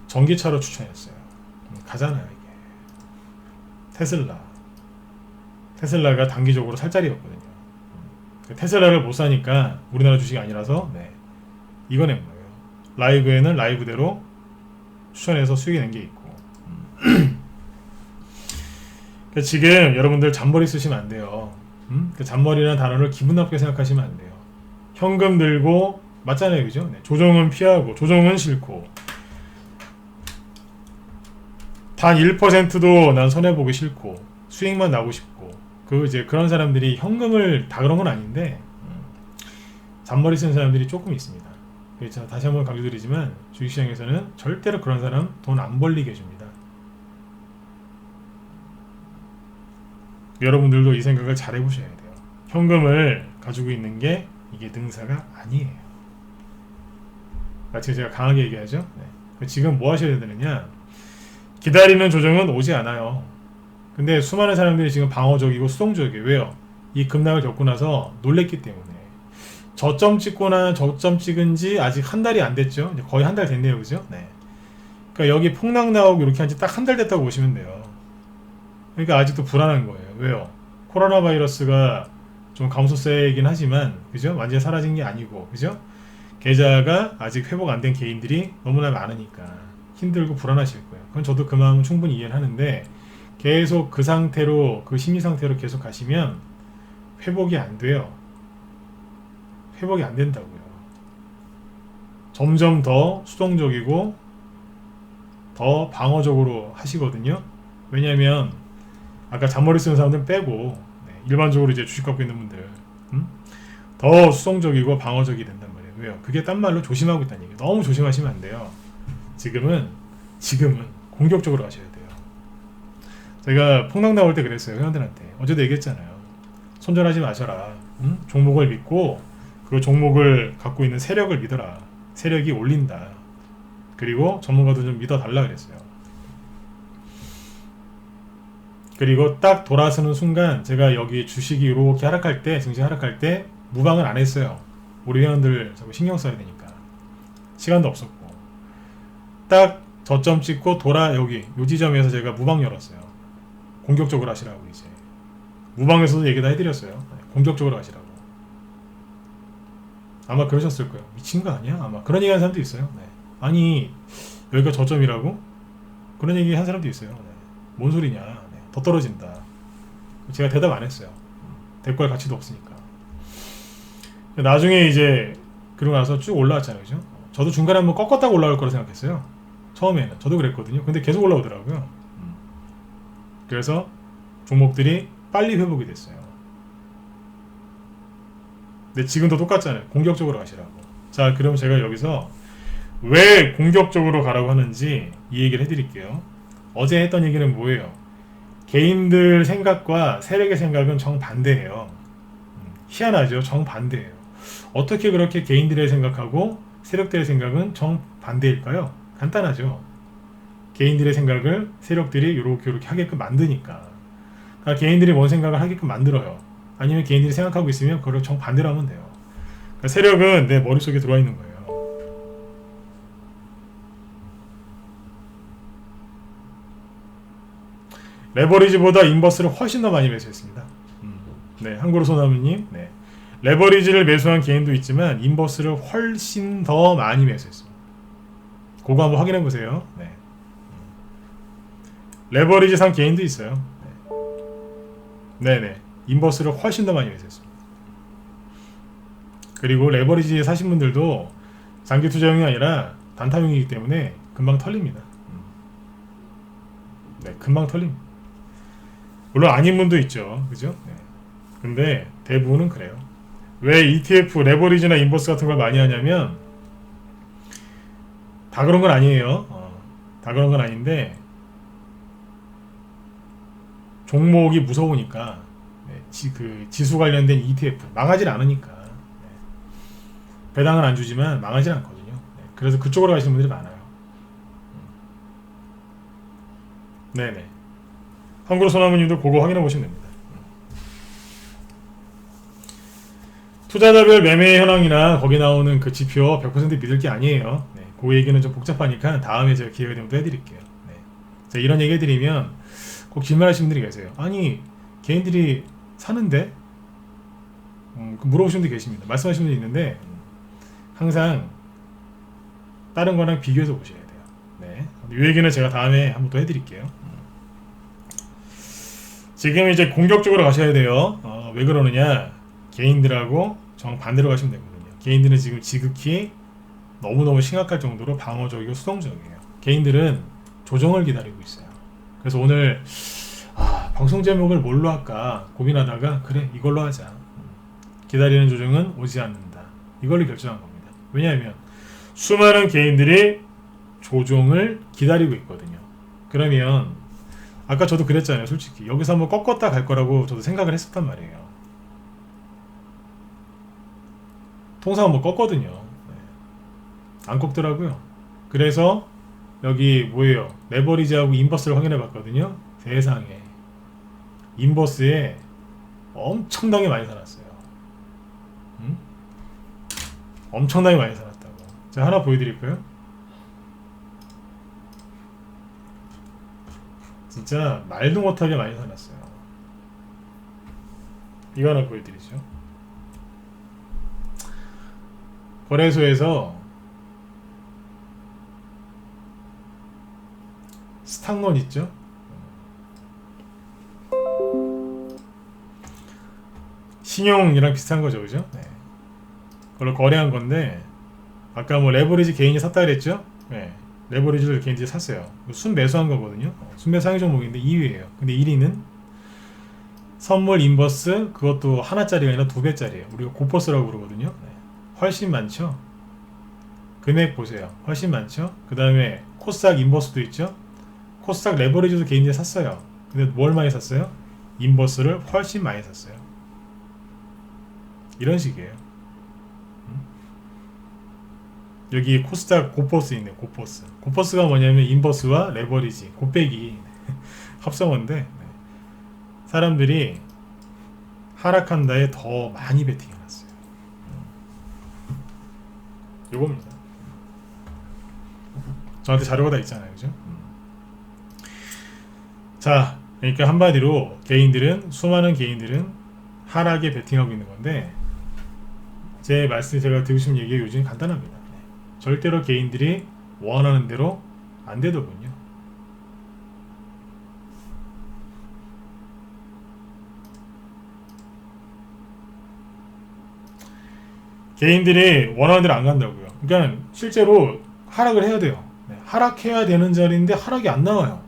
전기차로 추천했어요. 가잖아요, 이게. 테슬라가 단기적으로 살 자리였거든요. 테슬라를 못 사니까 우리나라 주식이 아니라서 이거 낸 거예요. 라이브에는 라이브대로 추천해서 수익이 낸 게 있고. 그러니까 지금 여러분들 잔머리 쓰시면 안 돼요. 그 잔머리라는 단어를 기분 나쁘게 생각하시면 안 돼요. 현금 들고 맞잖아요, 그죠? 조정은 피하고 조정은 싫고 단 1%도 난 손해보기 싫고 수익만 나고 싶고 이제 그런 사람들이 현금을 다 그런 건 아닌데 잔머리 쓰는 사람들이 조금 있습니다. 그래서 다시 한번 강조드리지만 주식시장에서는 절대로 그런 사람 돈 안 벌리게 해줍니다. 여러분들도 이 생각을 잘 해보셔야 돼요. 현금을 가지고 있는 게 이게 능사가 아니에요. 마치 제가 강하게 얘기하죠. 지금 뭐 하셔야 되느냐, 기다리는 조정은 오지 않아요. 근데 수많은 사람들이 지금 방어적이고 수동적이에요. 왜요? 이 급락을 겪고 나서 놀랬기 때문에. 저점 찍거나 저점 찍은 지 아직 한 달이 안 됐죠. 거의 한 달 됐네요, 그죠? 그러니까 여기 폭락 나오고 이렇게 한 지 딱 한 달 됐다고 보시면 돼요. 그러니까 아직도 불안한 거예요. 왜요? 코로나 바이러스가 좀 감소세이긴 하지만, 그죠? 완전히 사라진 게 아니고, 그죠? 계좌가 아직 회복 안 된 개인들이 너무나 많으니까 힘들고 불안하실 거예요. 그건 저도 그 마음 충분히 이해를 하는데, 계속 그 상태로, 그 심리 상태로 계속 가시면 회복이 안 돼요. 회복이 안 된다고요. 점점 더 수동적이고 더 방어적으로 하시거든요. 왜냐하면 아까 잔머리 쓰는 사람들 빼고 일반적으로 이제 주식 갖고 있는 분들 더 수동적이고 방어적이 된단 말이에요. 왜요? 그게 딴 말로 조심하고 있다는 얘기예요. 너무 조심하시면 안 돼요. 지금은 공격적으로 하셔야 돼요. 제가 폭락 나올 때 그랬어요. 회원들한테. 어제도 얘기했잖아요. 손절하지 마셔라. 종목을 믿고 그 종목을 갖고 있는 세력을 믿어라. 세력이 올린다. 그리고 전문가도 좀 믿어달라 그랬어요. 그리고 딱 돌아서는 순간 제가 여기 주식이 이렇게 하락할 때, 증시 하락할 때 무방을 안 했어요. 우리 회원들 자꾸 신경 써야 되니까. 시간도 없었고. 딱 저점 찍고 여기 요 지점에서 제가 무방 열었어요. 공격적으로 하시라고 이제. 무방에서도 얘기 다 해드렸어요. 공격적으로 하시라고. 아마 그러셨을 거예요. 미친 거 아니야? 아마 그런 얘기 하는 사람도 있어요. 아니 여기가 저점이라고? 그런 얘기 한 사람도 있어요. 뭔 소리냐? 더 떨어진다. 제가 대답 안 했어요. 대꾸할 가치도 없으니까. 나중에 이제 그러고 나서 쭉 올라왔잖아요, 그죠? 저도 중간에 한번 꺾었다고 올라올 거라 생각했어요. 처음에는 저도 그랬거든요. 근데 계속 올라오더라고요. 그래서 종목들이 빨리 회복이 됐어요. 근데 지금도 똑같잖아요. 공격적으로 가시라고. 자, 그럼 제가 여기서 왜 공격적으로 가라고 하는지 이 얘기를 해드릴게요. 어제 했던 얘기는 뭐예요? 개인들 생각과 세력의 생각은 정반대예요. 희한하죠? 정반대예요. 어떻게 그렇게 개인들의 생각하고 세력들의 생각은 정반대일까요? 간단하죠. 개인들의 생각을 세력들이 이렇게 하게끔 만드니까. 그러니까 개인들이 뭔 생각을 하게끔 만들어요. 아니면 개인들이 생각하고 있으면 그걸 정반대로 하면 돼요. 그러니까 세력은 내 머릿속에 들어와 있는 거예요. 레버리지보다 인버스를 훨씬 더 많이 매수했습니다. 네, 한국으로 소나무님. 네. 레버리지를 매수한 개인도 있지만 인버스를 훨씬 더 많이 매수했습니다. 그거 한번 확인해 보세요. 네. 레버리지 산 개인도 있어요. 네네. 인버스를 훨씬 더 많이 매수했습니다. 그리고 레버리지 사신 분들도 장기 투자용이 아니라 단타용이기 때문에 금방 털립니다. 네, 금방 털립니다. 물론 아닌 분도 있죠. 그죠? 네. 근데 대부분은 그래요. 왜 ETF, 레버리지나 인버스 같은 걸 많이 하냐면 다 그런 건 아니에요. 다 그런 건 아닌데 종목이 무서우니까 네, 그 지수 관련된 ETF 망하질 않으니까 네. 배당은 안 주지만 망하진 않거든요. 네. 그래서 그쪽으로 가시는 분들이 많아요. 네네. 한국으로 소나무님도 그거 확인해 보시면 됩니다. 투자자별 매매 현황이나 거기 나오는 그 지표 100% 믿을 게 아니에요. 네, 그 얘기는 좀 복잡하니까 다음에 제가 기회가 되면 또 해드릴게요. 네. 자, 이런 얘기 해드리면 꼭 질문하시는 분들이 계세요. 아니 개인들이 사는데 물어보시는 분들이 계십니다. 말씀하시는 분들이 있는데 항상 다른 거랑 비교해서 보셔야 돼요. 네. 이 얘기는 제가 다음에 한번 또 해드릴게요. 지금 이제 공격적으로 가셔야 돼요. 왜 그러느냐? 개인들하고 정반대로 가시면 되거든요. 개인들은 지금 지극히 너무너무 심각할 정도로 방어적이고 수동적이에요. 개인들은 조정을 기다리고 있어요. 그래서 오늘 방송 제목을 뭘로 할까 고민하다가 그래 이걸로 하자. 기다리는 조정은 오지 않는다. 이걸로 결정한 겁니다. 왜냐하면 수많은 개인들이 조정을 기다리고 있거든요. 그러면 아까 저도 그랬잖아요. 솔직히 여기서 한번 꺾었다 갈 거라고 저도 생각을 했었단 말이에요. 통상 한번 꺾거든요. 네. 안 꺾더라고요. 그래서 여기 뭐예요? 레버리지하고 인버스를 확인해 봤거든요. 세상에 인버스에 엄청나게 많이 살았어요. 응? 엄청나게 많이 살았다고. 제가 하나 보여드릴까요? 진짜 말도 못하게 많이 살았어요. 이거 하나 보여드리죠. 거래소에서 스탁론 있죠? 신용이랑 비슷한 거죠, 그죠? 네. 그걸로 거래한 건데 아까 뭐 레버리지 개인이 샀다 그랬죠? 네. 레버리지를 개인들이 샀어요. 순매수한 거거든요. 순매수 상위 종목인데 2위예요. 근데 1위는 선물 인버스 그것도 하나짜리가 아니라 2배짜리예요. 우리가 고퍼스라고 그러거든요. 네. 훨씬 많죠. 금액 보세요. 훨씬 많죠. 그 다음에 코스닥 인버스도 있죠. 코스닥 레버리지도 개인들이 샀어요. 근데 뭘 많이 샀어요? 인버스를 훨씬 많이 샀어요. 이런 식이에요. 여기 코스닥 고퍼스 있네. 고퍼스. 고퍼스가 뭐냐면 인버스와 레버리지 곱빼기 합성어인데 사람들이 하락한다에 더 많이 베팅해놨어요. 요겁니다. 저한테 자료가 다 있잖아요, 그죠? 자, 그러니까 한마디로 수많은 개인들은 하락에 베팅하고 있는 건데 제 말씀 제가 드리고 싶은 얘기가 요즘 간단합니다. 절대로 개인들이 원하는 대로 안 되더군요. 개인들이 원하는 대로 안 간다고요. 그러니까 실제로 하락을 해야 돼요. 하락해야 되는 자리인데 하락이 안 나와요.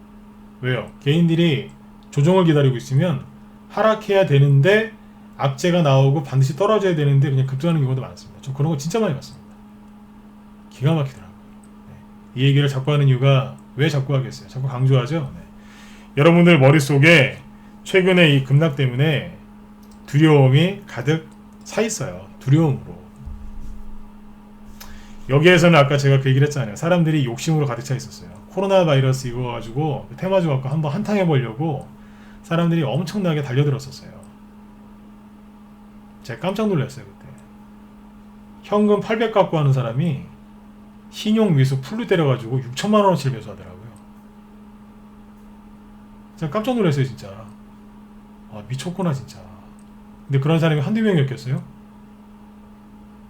왜요? 개인들이 조정을 기다리고 있으면 하락해야 되는데 악재가 나오고 반드시 떨어져야 되는데 그냥 급등하는 경우도 많습니다. 저 그런 거 진짜 많이 봤습니다. 기가 막히더라고요. 이 얘기를 자꾸 하는 이유가 왜 자꾸 하겠어요? 자꾸 강조하죠. 여러분들 머릿속에 최근에 이 급락 때문에 두려움이 가득 차 있어요. 두려움으로. 여기에서는 아까 제가 그 얘기를 했잖아요. 사람들이 욕심으로 가득 차 있었어요. 코로나 바이러스 이거 가지고 테마주 갖고 한번 한탕 해보려고 사람들이 엄청나게 달려들었었어요. 제가 깜짝 놀랐어요. 그때 현금 800 갖고 하는 사람이 신용 미수 풀로 때려가지고 6천만원어치를 매수하더라고요. 제가 깜짝 놀랐어요. 진짜 미쳤구나 진짜. 근데 그런 사람이 한두 명이었겠어요?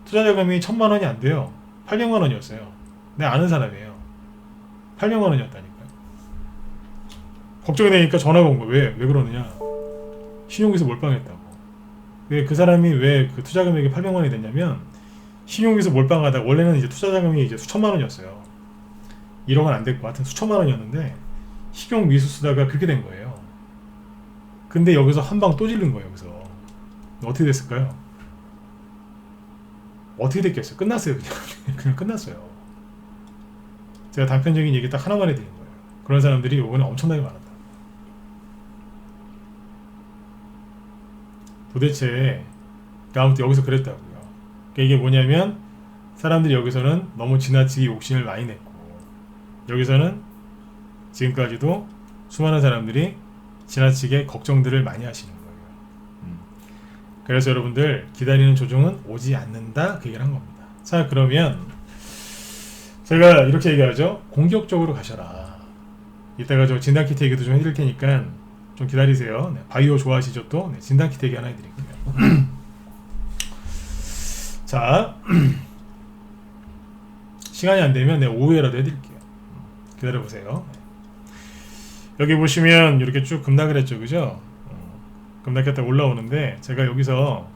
투자자금이 1000만원이 안 돼요. 800만원이었어요. 내가 아는 사람이에요. 800만원이었다니까요. 걱정이 되니까 전화가 온 거예요. 왜 그러느냐. 신용기수 몰빵했다고. 그 사람이 왜 그 투자금액이 800만원이 됐냐면 신용기수 몰빵하다가 원래는 이제 투자자금이 이제 수천만원이었어요. 1억은 안 됐고 하여튼 수천만원이었는데 신용미수 쓰다가 그렇게 된 거예요. 근데 여기서 한 방 또 질른 거예요. 여기서 어떻게 됐을까요? 어떻게 됐겠어요? 끝났어요. 그냥 그냥 끝났어요. 제가 단편적인 얘기 딱 하나만 해드린 거예요. 그런 사람들이 요번에 엄청나게 많았다. 도대체 아무튼 여기서 그랬다고요. 그러니까 이게 뭐냐면 사람들이 여기서는 너무 지나치게 욕심을 많이 냈고, 여기서는 지금까지도 수많은 사람들이 지나치게 걱정들을 많이 하시는 거예요. 그래서 여러분들 기다리는 조정은 오지 않는다, 그 얘기를 한 겁니다. 자, 그러면 제가 이렇게 얘기하죠. 공격적으로 가셔라. 이따가 저 진단키트 얘기도 좀 해드릴 테니까 좀 기다리세요. 네, 바이오 좋아하시죠? 또 네, 진단키트 얘기 하나 해드릴게요. 자, 시간이 안 되면 네, 오후에라도 해드릴게요. 기다려보세요. 여기 보시면 이렇게 쭉 급락을 했죠, 그죠? 급락했다 올라오는데 제가 여기서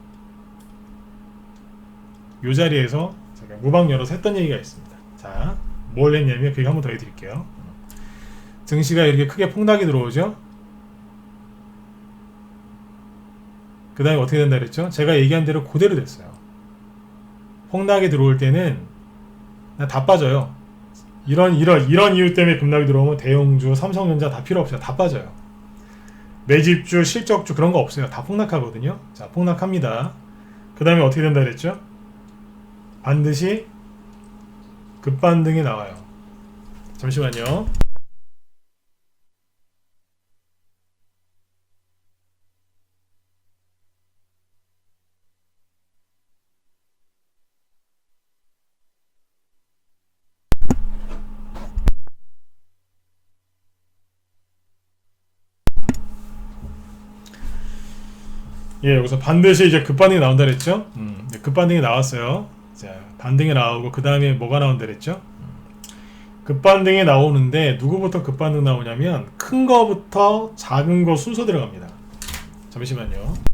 이 자리에서 제가 무방 열어서 했던 얘기가 있습니다. 자, 뭘 했냐면 그게 한번 더 해드릴게요. 증시가 이렇게 크게 폭락이 들어오죠. 그 다음에 어떻게 된다 그랬죠? 제가 얘기한 대로 그대로 됐어요. 폭락이 들어올 때는 다 빠져요. 이런 이유 때문에 급락이 들어오면 대형주, 삼성전자 다 필요 없어요. 다 빠져요. 매집주, 실적주 그런 거 없어요. 다 폭락하거든요. 자, 폭락합니다. 그 다음에 어떻게 된다 그랬죠? 반드시 급반등이 나와요. 잠시만요. 예, 여기서 반드시 이제 급반등이 나온다 그랬죠? 급반등이 나왔어요. 자, 반등이 나오고 그 다음에 뭐가 나온다 그랬죠? 급반등이 나오는데 누구부터 급반등 나오냐면 큰 거부터 작은 거 순서 들어갑니다. 잠시만요.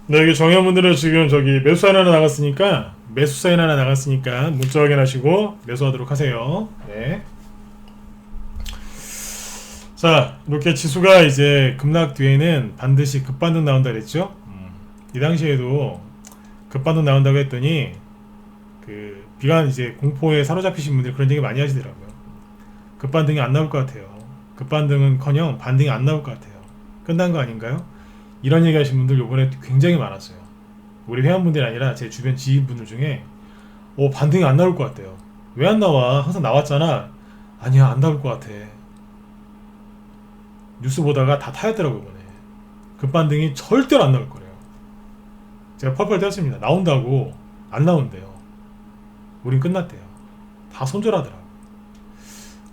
네, 여기 정현분들은 지금 저기 매수 사인 하나 나갔으니까 문자 확인하시고 매수하도록 하세요. 네. 자, 이렇게 지수가 이제 급락 뒤에는 반드시 급반등 나온다 그랬죠. 이 당시에도 급반등 나온다고 했더니 그 비관 이제 공포에 사로잡히신 분들이 그런 얘기 많이 하시더라고요. 급반등이 안 나올 것 같아요. 급반등은커녕 반등이 안 나올 것 같아요. 끝난 거 아닌가요? 이런 얘기 하신 분들 요번에 굉장히 많았어요. 우리 회원분들이 아니라 제 주변 지인분들 중에 반등이 안 나올 것 같대요. 왜 안 나와? 항상 나왔잖아. 아니야, 안 나올 것 같아. 뉴스 보다가 다 타였더라고요. 이번에 급반등이 절대로 안 나올 거래요. 제가 펄펄 떼었습니다. 나온다고 안 나온대요. 우린 끝났대요. 다 손절하더라고.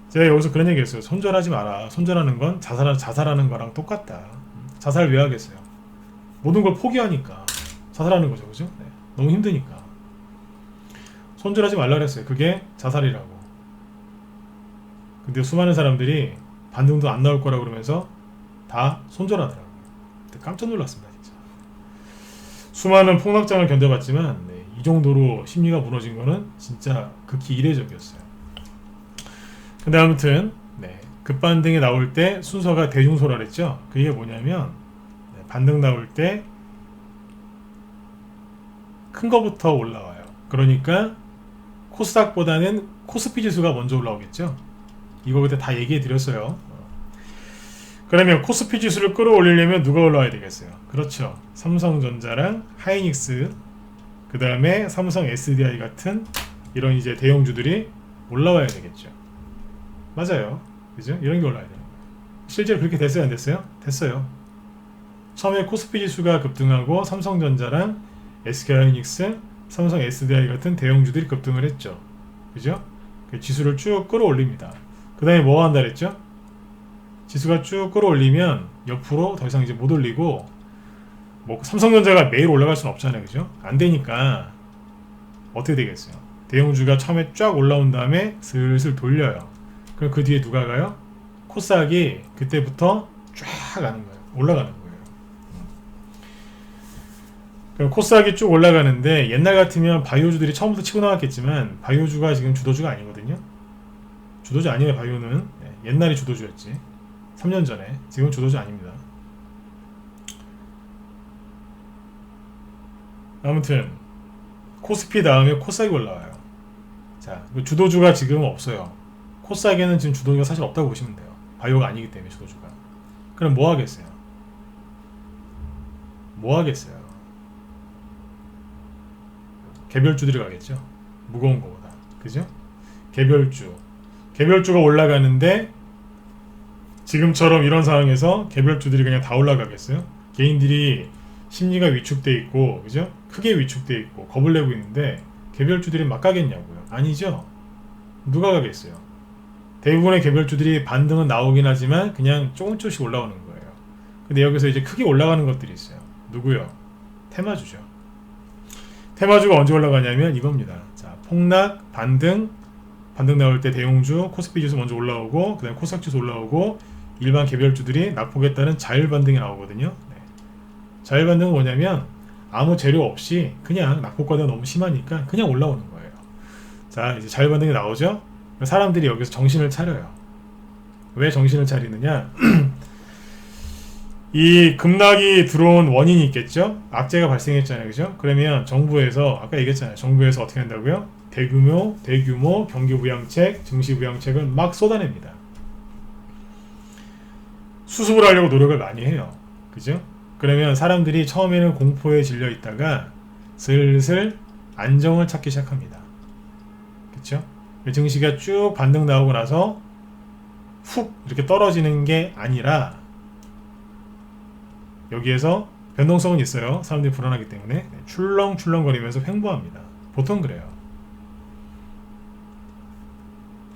제가 여기서 그런 얘기 했어요. 손절하지 마라. 손절하는 건 자살하는 거랑 똑같다. 자살 왜 하겠어요? 모든 걸 포기하니까 자살하는 거죠, 그죠? 네. 너무 힘드니까 손절하지 말라 그랬어요. 그게 자살이라고. 근데 수많은 사람들이 반등도 안 나올 거라고 그러면서 다 손절하더라고요. 깜짝 놀랐습니다, 진짜. 수많은 폭락장을 견뎌봤지만 이 정도로 심리가 무너진 거는 진짜 극히 이례적이었어요. 근데 아무튼 네, 급반등이 나올 때 순서가 대중소라 그랬죠. 그게 뭐냐면 네, 반등 나올 때 큰 거부터 올라와요. 그러니까 코스닥보다는 코스피 지수가 먼저 올라오겠죠. 이거 그때 다 얘기해 드렸어요. 그러면 코스피 지수를 끌어올리려면 누가 올라와야 되겠어요? 그렇죠. 삼성전자랑 하이닉스, 그 다음에 삼성 SDI 같은 이런 이제 대형주들이 올라와야 되겠죠. 맞아요. 그죠? 이런 게 올라와야 되는 거예요. 실제로 그렇게 됐어요? 안 됐어요? 됐어요. 처음에 코스피 지수가 급등하고 삼성전자랑 SK하이닉스, 삼성 SDI 같은 대형주들이 급등을 했죠. 그죠? 그 지수를 쭉 끌어올립니다. 그 다음에 뭐 한다 그랬죠? 지수가 쭉 끌어올리면 옆으로 더 이상 이제 못 올리고, 뭐 삼성전자가 매일 올라갈 수는 없잖아요. 그죠? 안 되니까 어떻게 되겠어요? 대형주가 처음에 쫙 올라온 다음에 슬슬 돌려요. 그럼 그 뒤에 누가 가요? 코스닥이 그때부터 쫙 가는 거예요. 올라가는 거예요. 그럼 코스닥이 쭉 올라가는데, 옛날 같으면 바이오주들이 처음부터 치고 나왔겠지만 바이오주가 지금 주도주가 아니거든요. 주도주 아니에요. 바이오는 옛날에 주도주였지. 3년 전에. 지금 주도주 아닙니다. 아무튼 코스피 다음에 코스닥이 올라와요. 자, 주도주가 지금 없어요. 코스닥에는 지금 주도주가 사실 없다고 보시면 돼요. 바이오가 아니기 때문에 주도주가. 그럼 뭐 하겠어요? 뭐 하겠어요? 개별주들이 가겠죠. 무거운 거보다. 그죠? 개별주가 올라가는데, 지금처럼 이런 상황에서 개별주들이 그냥 다 올라가겠어요? 개인들이 심리가 위축돼 있고, 그죠? 크게 위축돼 있고 겁을 내고 있는데 개별주들이 막 가겠냐고요? 아니죠. 누가 가겠어요? 대부분의 개별주들이 반등은 나오긴 하지만 그냥 조금씩 올라오는 거예요. 근데 여기서 이제 크게 올라가는 것들이 있어요. 누구요? 테마주죠. 테마주가 언제 올라가냐면 이겁니다. 자, 폭락, 반등 나올 때 대형주, 코스피 지수 먼저 올라오고, 그 다음에 코스닥 지수 올라오고, 일반 개별주들이 낙폭에 따른 자율 반등이 나오거든요. 네. 자율 반등은 뭐냐면 아무 재료 없이 그냥 낙폭과가 너무 심하니까 그냥 올라오는 거예요. 자, 이제 자율 반등이 나오죠. 사람들이 여기서 정신을 차려요. 왜 정신을 차리느냐? 이 급락이 들어온 원인이 있겠죠. 악재가 발생했잖아요. 그죠? 그러면 정부에서, 아까 얘기했잖아요. 정부에서 어떻게 한다고요? 대규모 경기부양책, 증시부양책을 막 쏟아냅니다. 수습을 하려고 노력을 많이 해요. 그죠? 그러면 사람들이 처음에는 공포에 질려 있다가 슬슬 안정을 찾기 시작합니다. 그쵸? 증시가 쭉 반등 나오고 나서 훅 이렇게 떨어지는 게 아니라, 여기에서 변동성은 있어요. 사람들이 불안하기 때문에 출렁출렁거리면서 횡보합니다. 보통 그래요.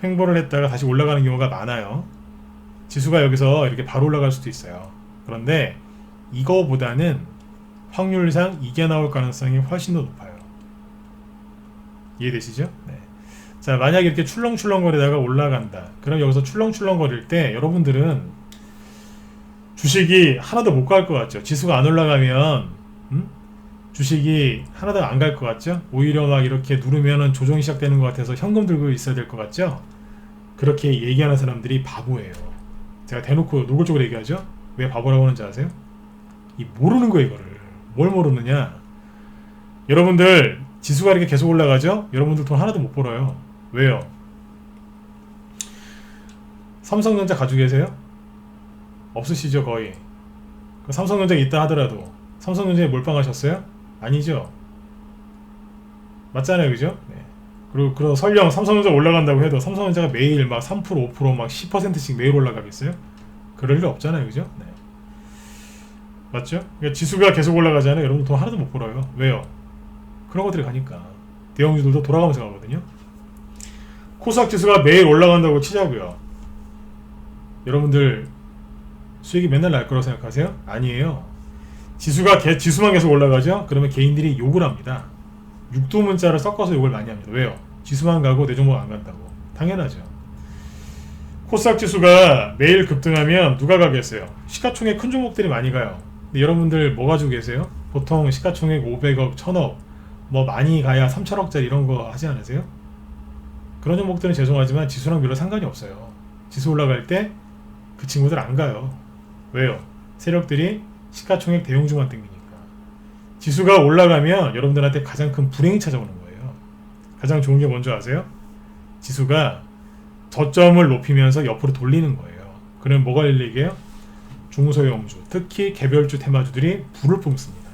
횡보를 했다가 다시 올라가는 경우가 많아요. 지수가 여기서 이렇게 바로 올라갈 수도 있어요. 그런데 이거보다는 확률상 이게 나올 가능성이 훨씬 더 높아요. 이해되시죠? 네. 자, 만약에 이렇게 출렁출렁거리다가 올라간다. 그럼 여기서 출렁출렁거릴 때 여러분들은 주식이 하나도 못 갈 것 같죠? 지수가 안 올라가면 주식이 하나도 안 갈 것 같죠? 오히려 막 이렇게 누르면은 조정이 시작되는 것 같아서 현금 들고 있어야 될 것 같죠? 그렇게 얘기하는 사람들이 바보예요. 제가 대놓고 노골적으로 얘기하죠? 왜 바보라고 하는지 아세요? 모르는 거예요. 이거를 뭘 모르느냐? 여러분들 지수가 이렇게 계속 올라가죠? 여러분들 돈 하나도 못 벌어요. 왜요? 삼성전자 가지고 계세요? 없으시죠? 거의. 삼성전자가 있다 하더라도 삼성전자에 몰빵하셨어요? 아니죠? 맞잖아요. 그죠? 네. 그리고 설령 삼성전자 올라간다고 해도 삼성전자가 매일 막 3%, 5%, 막 10%씩 매일 올라가겠어요? 그럴 일 없잖아요. 그죠? 네. 맞죠? 그러니까 지수가 계속 올라가잖아요. 여러분 돈 하나도 못 벌어요. 왜요? 그런 것들이 가니까. 대형주들도 돌아가면서 가거든요. 코스닥 지수가 매일 올라간다고 치자고요. 여러분들 수익이 맨날 날 거라고 생각하세요? 아니에요. 지수만 계속 올라가죠? 그러면 개인들이 욕을 합니다. 육두문자를 섞어서 욕을 많이 합니다. 왜요? 지수만 가고 내 종목 안 간다고. 당연하죠. 코스닥 지수가 매일 급등하면 누가 가겠어요? 시가총액 큰 종목들이 많이 가요. 근데 여러분들 뭐 가지고 계세요? 보통 시가총액 500억, 1000억, 뭐 많이 가야 3000억짜리 이런 거 하지 않으세요? 그런 종목들은 죄송하지만 지수랑 별로 상관이 없어요. 지수 올라갈 때 그 친구들 안 가요. 왜요? 세력들이 시가총액 대형주만 땡기니까. 지수가 올라가면 여러분들한테 가장 큰 불행이 찾아오는 거예요. 가장 좋은 게 뭔지 아세요? 지수가 저점을 높이면서 옆으로 돌리는 거예요. 그러면 뭐가 열리게요? 중소형주, 특히 개별주 테마주들이 불을 뿜습니다.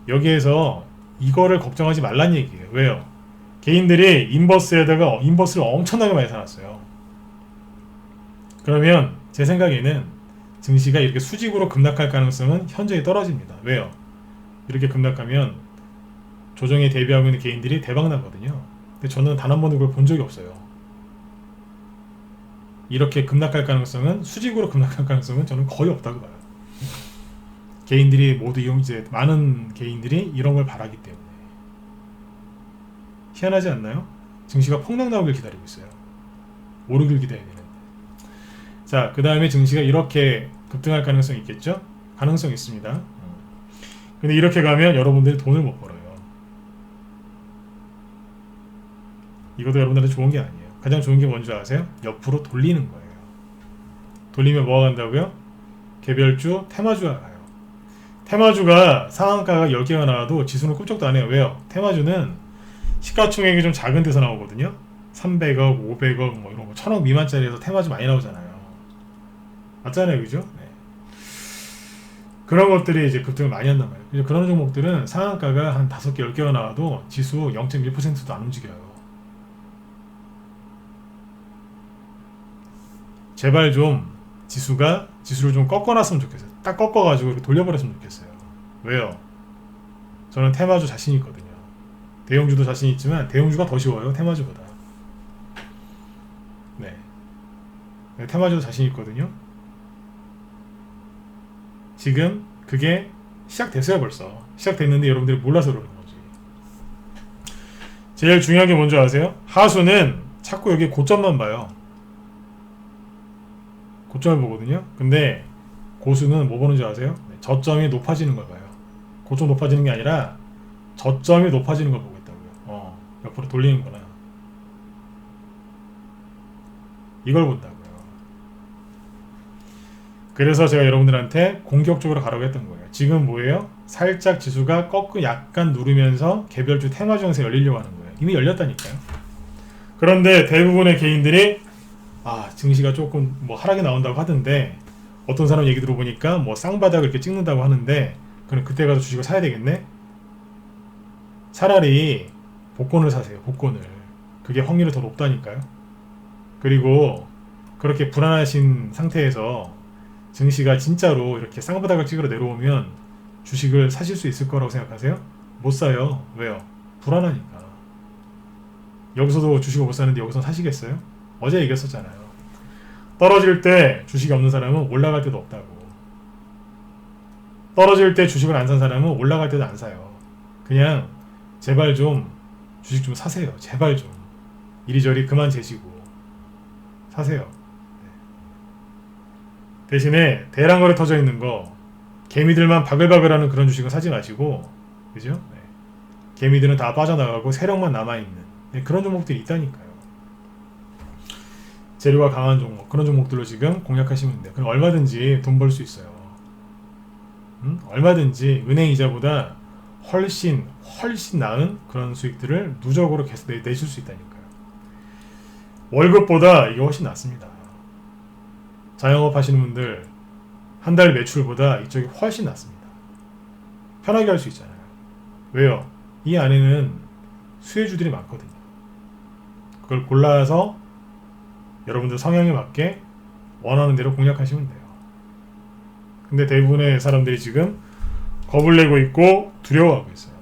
여기에서 이거를 걱정하지 말란 얘기예요. 왜요? 개인들이 인버스에다가 인버스를 엄청나게 많이 사놨어요. 그러면 제 생각에는 증시가 이렇게 수직으로 급락할 가능성은 현저히 떨어집니다. 왜요? 이렇게 급락하면 조정에 대비하고 있는 개인들이 대박나거든요. 근데 저는 단 한 번도 그걸 본 적이 없어요. 이렇게 급락할 가능성은, 수직으로 급락할 가능성은 저는 거의 없다고 봐요. 개인들이 모두 이제 많은 개인들이 이런 걸 바라기 때문에. 희한하지 않나요? 증시가 폭락 나오길 기다리고 있어요. 오르길 기다려야 되는데. 자, 그 다음에 증시가 이렇게 급등할 가능성이 있겠죠? 가능성이 있습니다. 근데 이렇게 가면 여러분들이 돈을 못 벌어요. 이것도 여러분들한테 좋은 게 아니에요. 가장 좋은 게 뭔지 아세요? 옆으로 돌리는 거예요. 돌리면 뭐가 간다고요? 개별주, 테마주가 가요. 테마주가 상한가가 10개가 나와도 지수는 꿈쩍도 안 해요. 왜요? 테마주는 시가총액이 좀 작은 데서 나오거든요. 300억, 500억, 뭐 이런 거 1000억 미만짜리에서 테마주 많이 나오잖아요. 맞잖아요, 그죠? 네. 그런 것들이 이제 급등을 많이 한단 말이에요. 그런 종목들은 상한가가 한 5개, 10개가 나와도 지수 0.1%도 안 움직여요. 제발 좀 지수를 좀 꺾어놨으면 좋겠어요. 딱 꺾어가지고 이렇게 돌려버렸으면 좋겠어요. 왜요? 저는 테마주 자신 있거든요. 대형주도 자신 있지만 대형주가 더 쉬워요, 테마주보다. 네. 테마주도 자신 있거든요. 지금 그게 시작됐어요. 벌써 시작됐는데 여러분들이 몰라서 그러는 거지. 제일 중요한 게 뭔지 아세요? 하수는 자꾸 여기 고점만 봐요. 고점을 보거든요. 근데 고수는 뭐 보는지 아세요? 저점이 높아지는 걸 봐요. 고점 높아지는 게 아니라 저점이 높아지는 걸 보고 있다고요. 옆으로 돌리는구나. 이걸 본다고요. 그래서 제가 여러분들한테 공격적으로 가라고 했던 거예요. 지금 뭐예요? 살짝 지수가 약간 누르면서 개별주 테마주 형태 열리려고 하는 거예요. 이미 열렸다니까요. 그런데 대부분의 개인들이 증시가 조금 뭐 하락이 나온다고 하던데, 어떤 사람 얘기 들어보니까 뭐 쌍바닥을 이렇게 찍는다고 하는데, 그럼 그때 가서 주식을 사야 되겠네? 차라리 복권을 사세요. 복권을. 그게 확률이 더 높다니까요. 그리고 그렇게 불안하신 상태에서 증시가 진짜로 이렇게 쌍바닥을 찍으러 내려오면 주식을 사실 수 있을 거라고 생각하세요? 못 사요. 왜요? 불안하니까. 여기서도 주식을 못 사는데 여기서 사시겠어요? 어제 얘기했었잖아요. 떨어질 때 주식이 없는 사람은 올라갈 때도 없다고. 떨어질 때 주식을 안 산 사람은 올라갈 때도 안 사요. 그냥 제발 좀 주식 좀 사세요. 제발 좀. 이리저리 그만 재시고 사세요. 대신에 대량거래 터져 있는 거, 개미들만 바글바글하는 그런 주식은 사지 마시고, 그죠? 네. 개미들은 다 빠져나가고 세력만 남아있는, 네, 그런 종목들이 있다니까요. 재료가 강한 종목, 그런 종목들로 지금 공략하시면 돼요. 그럼 얼마든지 돈 벌 수 있어요. 얼마든지 은행 이자보다 훨씬 나은 그런 수익들을 누적으로 계속 내실 수 있다니까요. 월급보다 이게 훨씬 낫습니다. 자영업 하시는 분들 한 달 매출보다 이쪽이 훨씬 낫습니다. 편하게 할 수 있잖아요. 왜요? 이 안에는 수혜주들이 많거든요. 그걸 골라서 여러분들 성향에 맞게 원하는 대로 공략하시면 돼요. 근데 대부분의 사람들이 지금 겁을 내고 있고 두려워하고 있어요.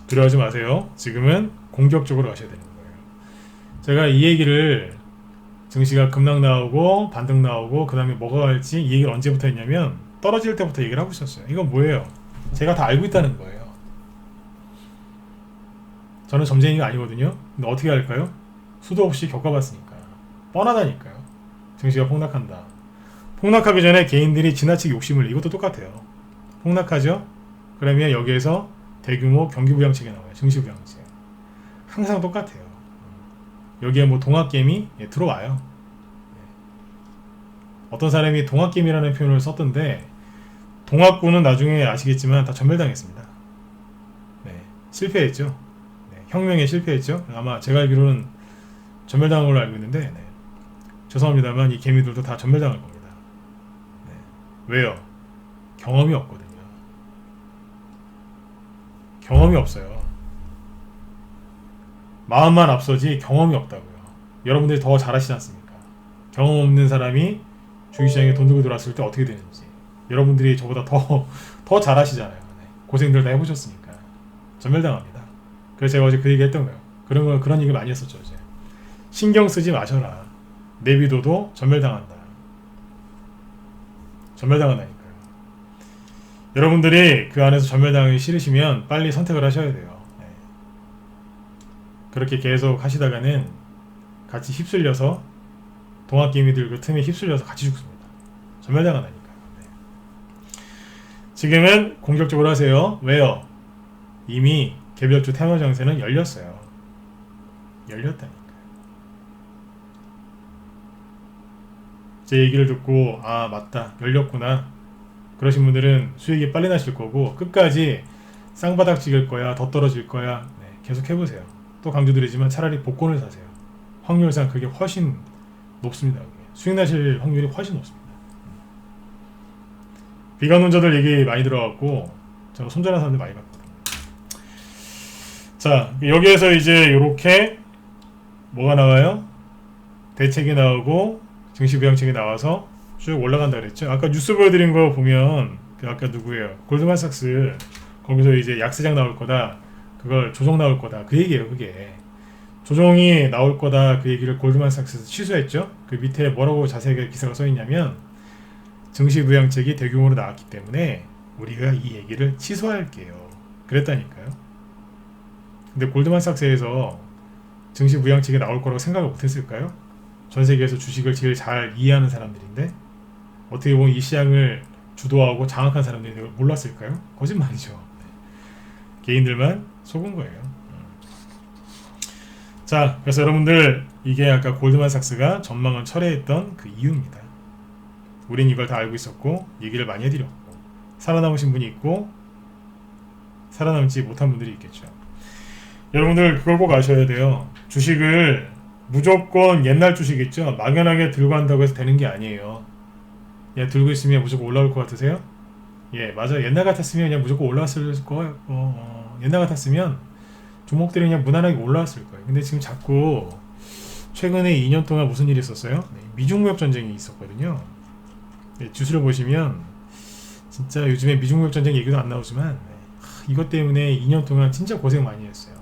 두려워하지 마세요. 지금은 공격적으로 가셔야 되는 거예요. 제가 이 얘기를, 증시가 급락 나오고 반등 나오고 그 다음에 뭐가 갈지, 이 얘기를 언제부터 했냐면 떨어질 때부터 얘기를 하고 있었어요. 이건 뭐예요? 제가 다 알고 있다는 거예요. 저는 점쟁이가 아니거든요. 근데 어떻게 할까요? 수도 없이 겪어봤으니까. 뻔하다니까요. 증시가 폭락한다. 폭락하기 전에 개인들이 지나치게 욕심을, 이것도 똑같아요. 폭락하죠? 그러면 여기에서 대규모 경기부양책이 나와요. 증시부양책. 항상 똑같아요. 여기에 뭐 동학개미 들어와요. 어떤 사람이 동학개미라는 표현을 썼던데 동학군은 나중에 아시겠지만 다 전멸당했습니다. 네, 실패했죠. 네, 혁명에 실패했죠. 아마 제가 알기로는 전멸당한 걸로 알고 있는데 네, 죄송합니다만 이 개미들도 다 전멸당할 겁니다. 네, 왜요? 경험이 없거든요. 경험이 없어요. 마음만 앞서지 경험이 없다고요. 여러분들이 더 잘하시지 않습니까? 경험 없는 사람이 주식시장에 돈 들고 들어왔을 때 어떻게 되는지 여러분들이 저보다 더 잘하시잖아요. 네. 고생들 다 해보셨으니까 전멸당합니다. 그래서 제가 어제 그 얘기 했던 거예요. 그런 얘기 많이 했었죠. 이제 신경 쓰지 마셔라. 내비둬도 전멸당한다. 전멸당한다니까요. 여러분들이 그 안에서 전멸당하기 싫으시면 빨리 선택을 하셔야 돼요. 네. 그렇게 계속 하시다가는 같이 휩쓸려서 동학개미들 그 틈에 휩쓸려서 같이 죽습니다. 전멸당한다니까요. 네. 지금은 공격적으로 하세요. 왜요? 이미 개별주 테마 장세는 열렸어요. 열렸다니까요. 제 얘기를 듣고 아 맞다 열렸구나 그러신 분들은 수익이 빨리 나실 거고 끝까지 쌍바닥 찍을 거야 더 떨어질 거야 네, 계속 해보세요. 또 강조드리지만 차라리 복권을 사세요. 확률상 그게 훨씬 높습니다. 수익 나실 확률이 훨씬 높습니다. 비관론자들 얘기 많이 들어갔고 제가 손절한 사람들 많이 봤거든요. 자 여기에서 이제 요렇게 뭐가 나와요? 대책이 나오고 증시부양책이 나와서 쭉 올라간다 그랬죠. 아까 뉴스 보여드린 거 보면 그 아까 누구예요? 골드만삭스 거기서 이제 약세장 나올 거다 그걸 조정 나올 거다 그 얘기예요. 그게 조정이 나올 거다 그 얘기를 골드만삭스에서 취소했죠. 그 밑에 뭐라고 자세하게 기사가 써있냐면 증시부양책이 대규모로 나왔기 때문에 우리가 이 얘기를 취소할게요 그랬다니까요. 근데 골드만삭스에서 증시부양책이 나올 거라고 생각을 못했을까요? 전세계에서 주식을 제일 잘 이해하는 사람들인데 어떻게 보면 이 시장을 주도하고 장악한 사람들이 몰랐을까요? 거짓말이죠. 개인들만 속은 거예요. 자, 그래서 여러분들 이게 아까 골드만삭스가 전망을 철회했던 그 이유입니다. 우린 이걸 다 알고 있었고 얘기를 많이 해드렸고 살아남으신 분이 있고 살아남지 못한 분들이 있겠죠. 여러분들 그걸 꼭 아셔야 돼요. 주식을 무조건 옛날 주식 있죠? 막연하게 들고 한다고 해서 되는 게 아니에요. 예, 들고 있으면 무조건 올라올 것 같으세요? 예, 맞아요. 옛날 같았으면 그냥 무조건 올라왔을 거예요. 옛날 같았으면 종목들이 그냥 무난하게 올라왔을 거예요. 근데 지금 자꾸 최근에 2년 동안 무슨 일이 있었어요? 미중무역 전쟁이 있었거든요. 네, 주스를 보시면 진짜 요즘에 미중무역 전쟁 얘기도 안 나오지만 이것 때문에 2년 동안 진짜 고생 많이 했어요.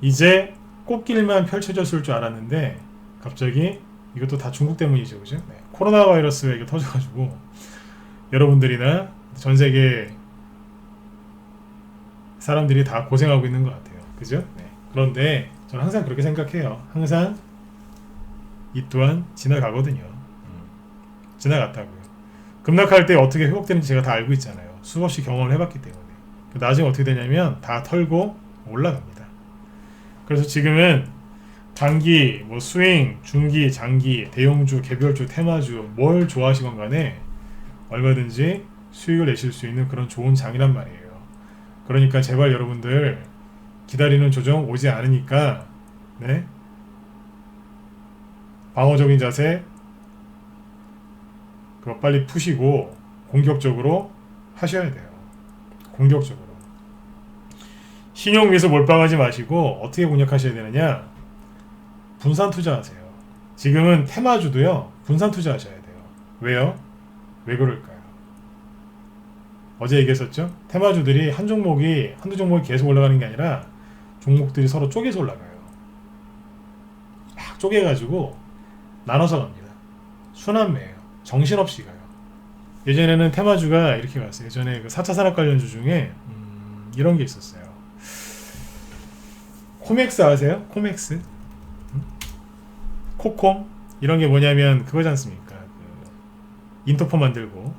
이제 꽃길만 펼쳐졌을 줄 알았는데 갑자기 이것도 다 중국 때문이죠. 그죠? 네, 코로나 바이러스가 이게 터져가지고 여러분들이나 전세계 사람들이 다 고생하고 있는 것 같아요. 그죠? 네. 그런데 저는 항상 그렇게 생각해요. 항상 이 또한 지나가거든요. 지나갔다고요. 급락할 때 어떻게 회복되는지 제가 다 알고 있잖아요. 수없이 경험을 해봤기 때문에. 나중에 어떻게 되냐면 다 털고 올라갑니다. 그래서 지금은 단기, 뭐 스윙, 중기, 장기, 대형주, 개별주, 테마주 뭘 좋아하시건 간에 얼마든지 수익을 내실 수 있는 그런 좋은 장이란 말이에요. 그러니까 제발 여러분들 기다리는 조정 오지 않으니까 네? 방어적인 자세 그거 빨리 푸시고 공격적으로 하셔야 돼요. 공격적으로. 신용 위에서 몰빵하지 마시고 어떻게 공략하셔야 되느냐? 분산 투자하세요. 지금은 테마주도요. 분산 투자하셔야 돼요. 왜요? 왜 그럴까요? 어제 얘기했었죠? 테마주들이 한두 종목이 계속 올라가는 게 아니라 종목들이 서로 쪼개서 올라가요. 막 쪼개가지고 나눠서 갑니다. 순환매예요. 정신없이 가요. 예전에는 테마주가 이렇게 갔어요. 예전에 그 4차 산업 관련주 중에 이런 게 있었어요. 코맥스 아세요? 코맥스? 코콤? 이런 게 뭐냐면 그거지 않습니까? 그 인터폰 만들고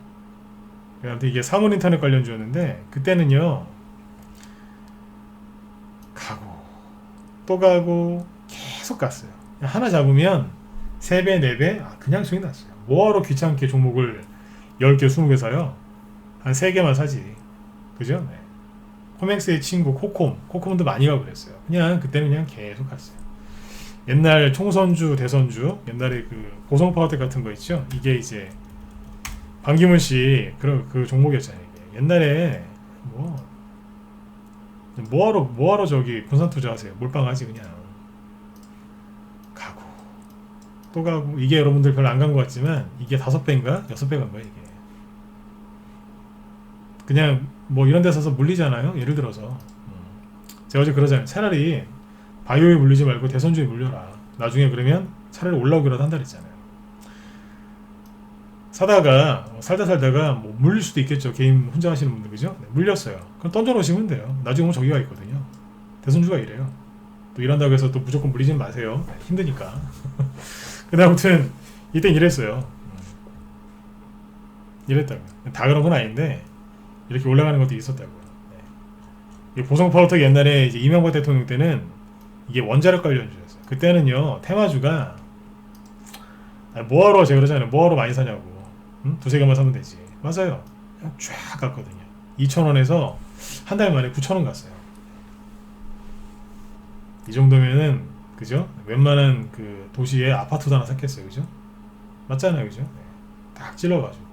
아무튼 이게 사물인터넷 관련주였는데 그때는요 또 가고 계속 갔어요. 하나 잡으면 3배, 4배 그냥 수익 났어요. 뭐하러 귀찮게 종목을 10개, 20개 사요? 한 3개만 사지. 그죠? 네. 코맥스의 친구 코콤도 많이 가고 그랬어요. 그냥 그때는 그냥 계속 갔어요. 옛날 총선주, 대선주, 옛날에 그 고성파워텍 같은 거 있죠? 이게 이제 반기문 씨 그런 그 종목이었잖아요. 이게. 옛날에 뭐하러 저기 분산 투자하세요? 몰빵하지 그냥. 가고 또 가고 이게 여러분들 별로 안 간 것 같지만 이게 5배인가 6배 간 거야 이게. 그냥 뭐 이런 데 서서 물리잖아요. 예를 들어서 제가 어제 그러잖아요. 차라리 바이오에 물리지 말고 대선주에 물려라. 나중에 그러면 차라리 올라오기라도 한다 그랬잖아요. 살다 살다가 뭐 물릴 수도 있겠죠. 개인 혼자 하시는 분들 그죠? 네, 물렸어요. 그럼 던져 놓으시면 돼요. 나중에 오면 저기가 있거든요. 대선주가 이래요. 또 일한다고 해서 또 무조건 물리지 마세요. 네, 힘드니까. 근데 아무튼 이땐 이랬어요. 이랬다고요. 다 그런 건 아닌데 이렇게 올라가는 것도 있었다고요. 네. 보성파워텍 옛날에 이제 이명박 대통령 때는 이게 원자력 관련주였어요. 그때는요 테마주가 뭐하러 제가 그러잖아요. 뭐하러 많이 사냐고. 응? 2-3개만 사면 되지. 맞아요. 그냥 쫙 갔거든요. 2,000원에서 한 달 만에 9,000원 갔어요. 이 정도면은 그죠? 웬만한 그 도시에 아파트도 하나 샀겠어요. 그죠? 맞잖아요. 그죠? 네. 딱 찔러가지고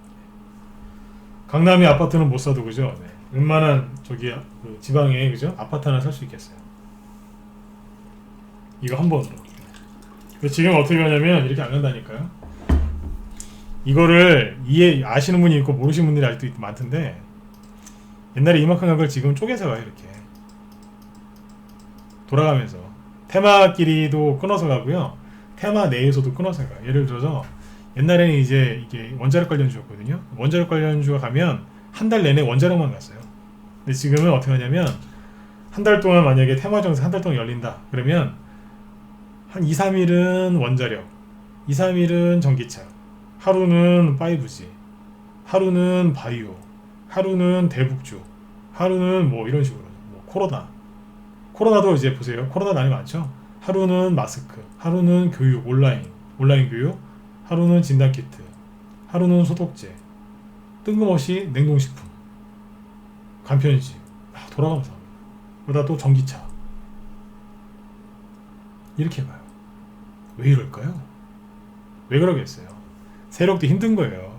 강남의 아파트는 못 사도 그죠? 네. 웬만한 저기 그 지방에 그죠? 아파트 하나 살 수 있겠어요. 이거 한 번으로. 지금 어떻게 하냐면 이렇게 안 간다니까요. 이거를 아시는 분이 있고 모르시는 분들이 아직도 많던데 옛날에 이만큼 간 걸 지금 쪼개서 가요. 이렇게 돌아가면서 테마끼리도 끊어서 가고요. 테마 내에서도 끊어서 가요. 예를 들어서 옛날에는 이제 이게 원자력 관련주였거든요. 원자력 관련주가 가면 한 달 내내 원자력만 갔어요. 근데 지금은 어떻게 하냐면 한 달 동안 만약에 테마정에서 한 달 동안 열린다 그러면 한 2-3일은 원자력, 2-3일은 전기차, 하루는 5G, 하루는 바이오, 하루는 대북주, 하루는 뭐 이런 식으로 뭐 코로나도 이제 보세요. 코로나 난이 많죠. 하루는 마스크, 하루는 교육 온라인 교육, 하루는 진단키트, 하루는 소독제, 뜬금없이 냉동식품, 간편식 돌아가면서 합니다. 그러다 또 전기차 이렇게 가요. 왜 이럴까요? 왜 그러겠어요? 세력도 힘든 거예요.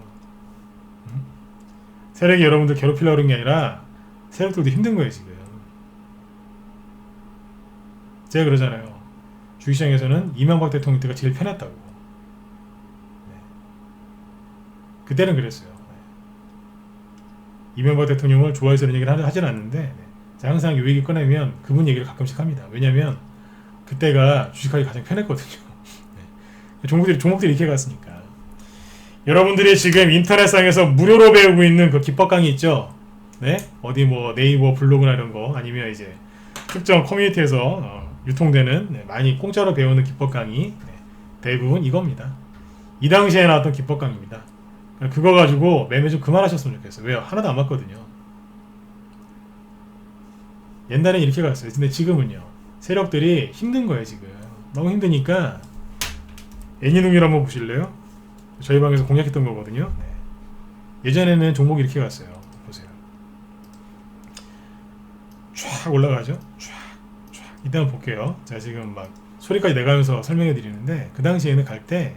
세력이 여러분들 괴롭히려고 그런 게 아니라 세력들도 힘든 거예요 지금. 제가 그러잖아요. 주식시장에서는 이명박 대통령 때가 제일 편했다고. 네. 그때는 그랬어요. 네. 이명박 대통령을 좋아해서 이런 얘기를 하진 않는데 네. 제가 항상 요 얘기 꺼내면 그분 얘기를 가끔씩 합니다. 왜냐면 그때가 주식하기 가장 편했거든요. 네. 종목들이 이렇게 갔으니까. 여러분들이 지금 인터넷상에서 무료로 배우고 있는 그 기법 강의 있죠? 네? 어디 뭐 네이버 블로그나 이런 거 아니면 이제 특정 커뮤니티에서 유통되는 네, 많이 공짜로 배우는 기법 강의 네, 대부분 이겁니다. 이 당시에 나왔던 기법 강의입니다. 그거 가지고 매매 좀 그만하셨으면 좋겠어요. 왜요? 하나도 안 맞거든요. 옛날엔 이렇게 갔어요. 근데 지금은요. 세력들이 힘든 거예요 지금. 너무 힘드니까 애니둥이를 한번 보실래요? 저희 방에서 공략했던 거거든요. 네. 예전에는 종목이 이렇게 갔어요. 보세요. 쫙 올라가죠. 쫙. 이따 한번 볼게요. 제가 지금 막 소리까지 내가면서 설명해 드리는데 그 당시에는 갈 때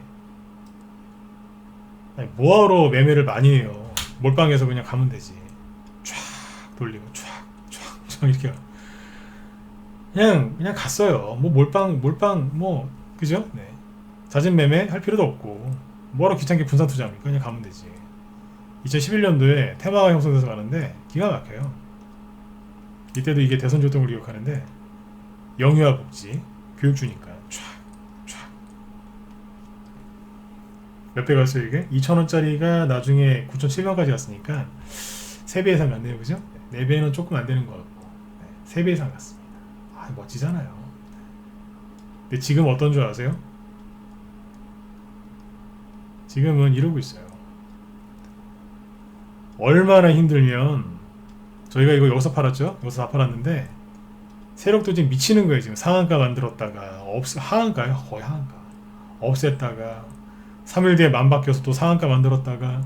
뭐하러 매매를 많이 해요. 몰빵해서 그냥 가면 되지. 쫙 돌리고 쫙 이렇게 그냥 갔어요. 뭐 몰빵 뭐 그죠? 네. 잦은 매매 할 필요도 없고 뭐하러 귀찮게 분산 투자합니까? 그냥 가면 되지. 2011년도에 테마가 형성돼서 가는데 기가 막혀요. 이때도 이게 대선 조동을 기억하는데 영유아 복지 교육주니까 쫙 몇 배 갔어요 이게? 2,000원짜리가 나중에 9,700원까지 갔으니까 3배 이상 안 돼요. 그죠? 4배는 조금 안 되는 것 같고 3배 이상 갔습니다. 멋지잖아요. 근데 지금 어떤 줄 아세요? 지금은 이러고 있어요. 얼마나 힘들면 저희가 이거 여기서 팔았죠? 여기서 다 팔았는데 세력도 지금 미치는 거예요. 지금 상한가 만들었다가 하한가요? 거의 하한가 없앴다가 3일 뒤에 만 바뀌어서 또 상한가 만들었다가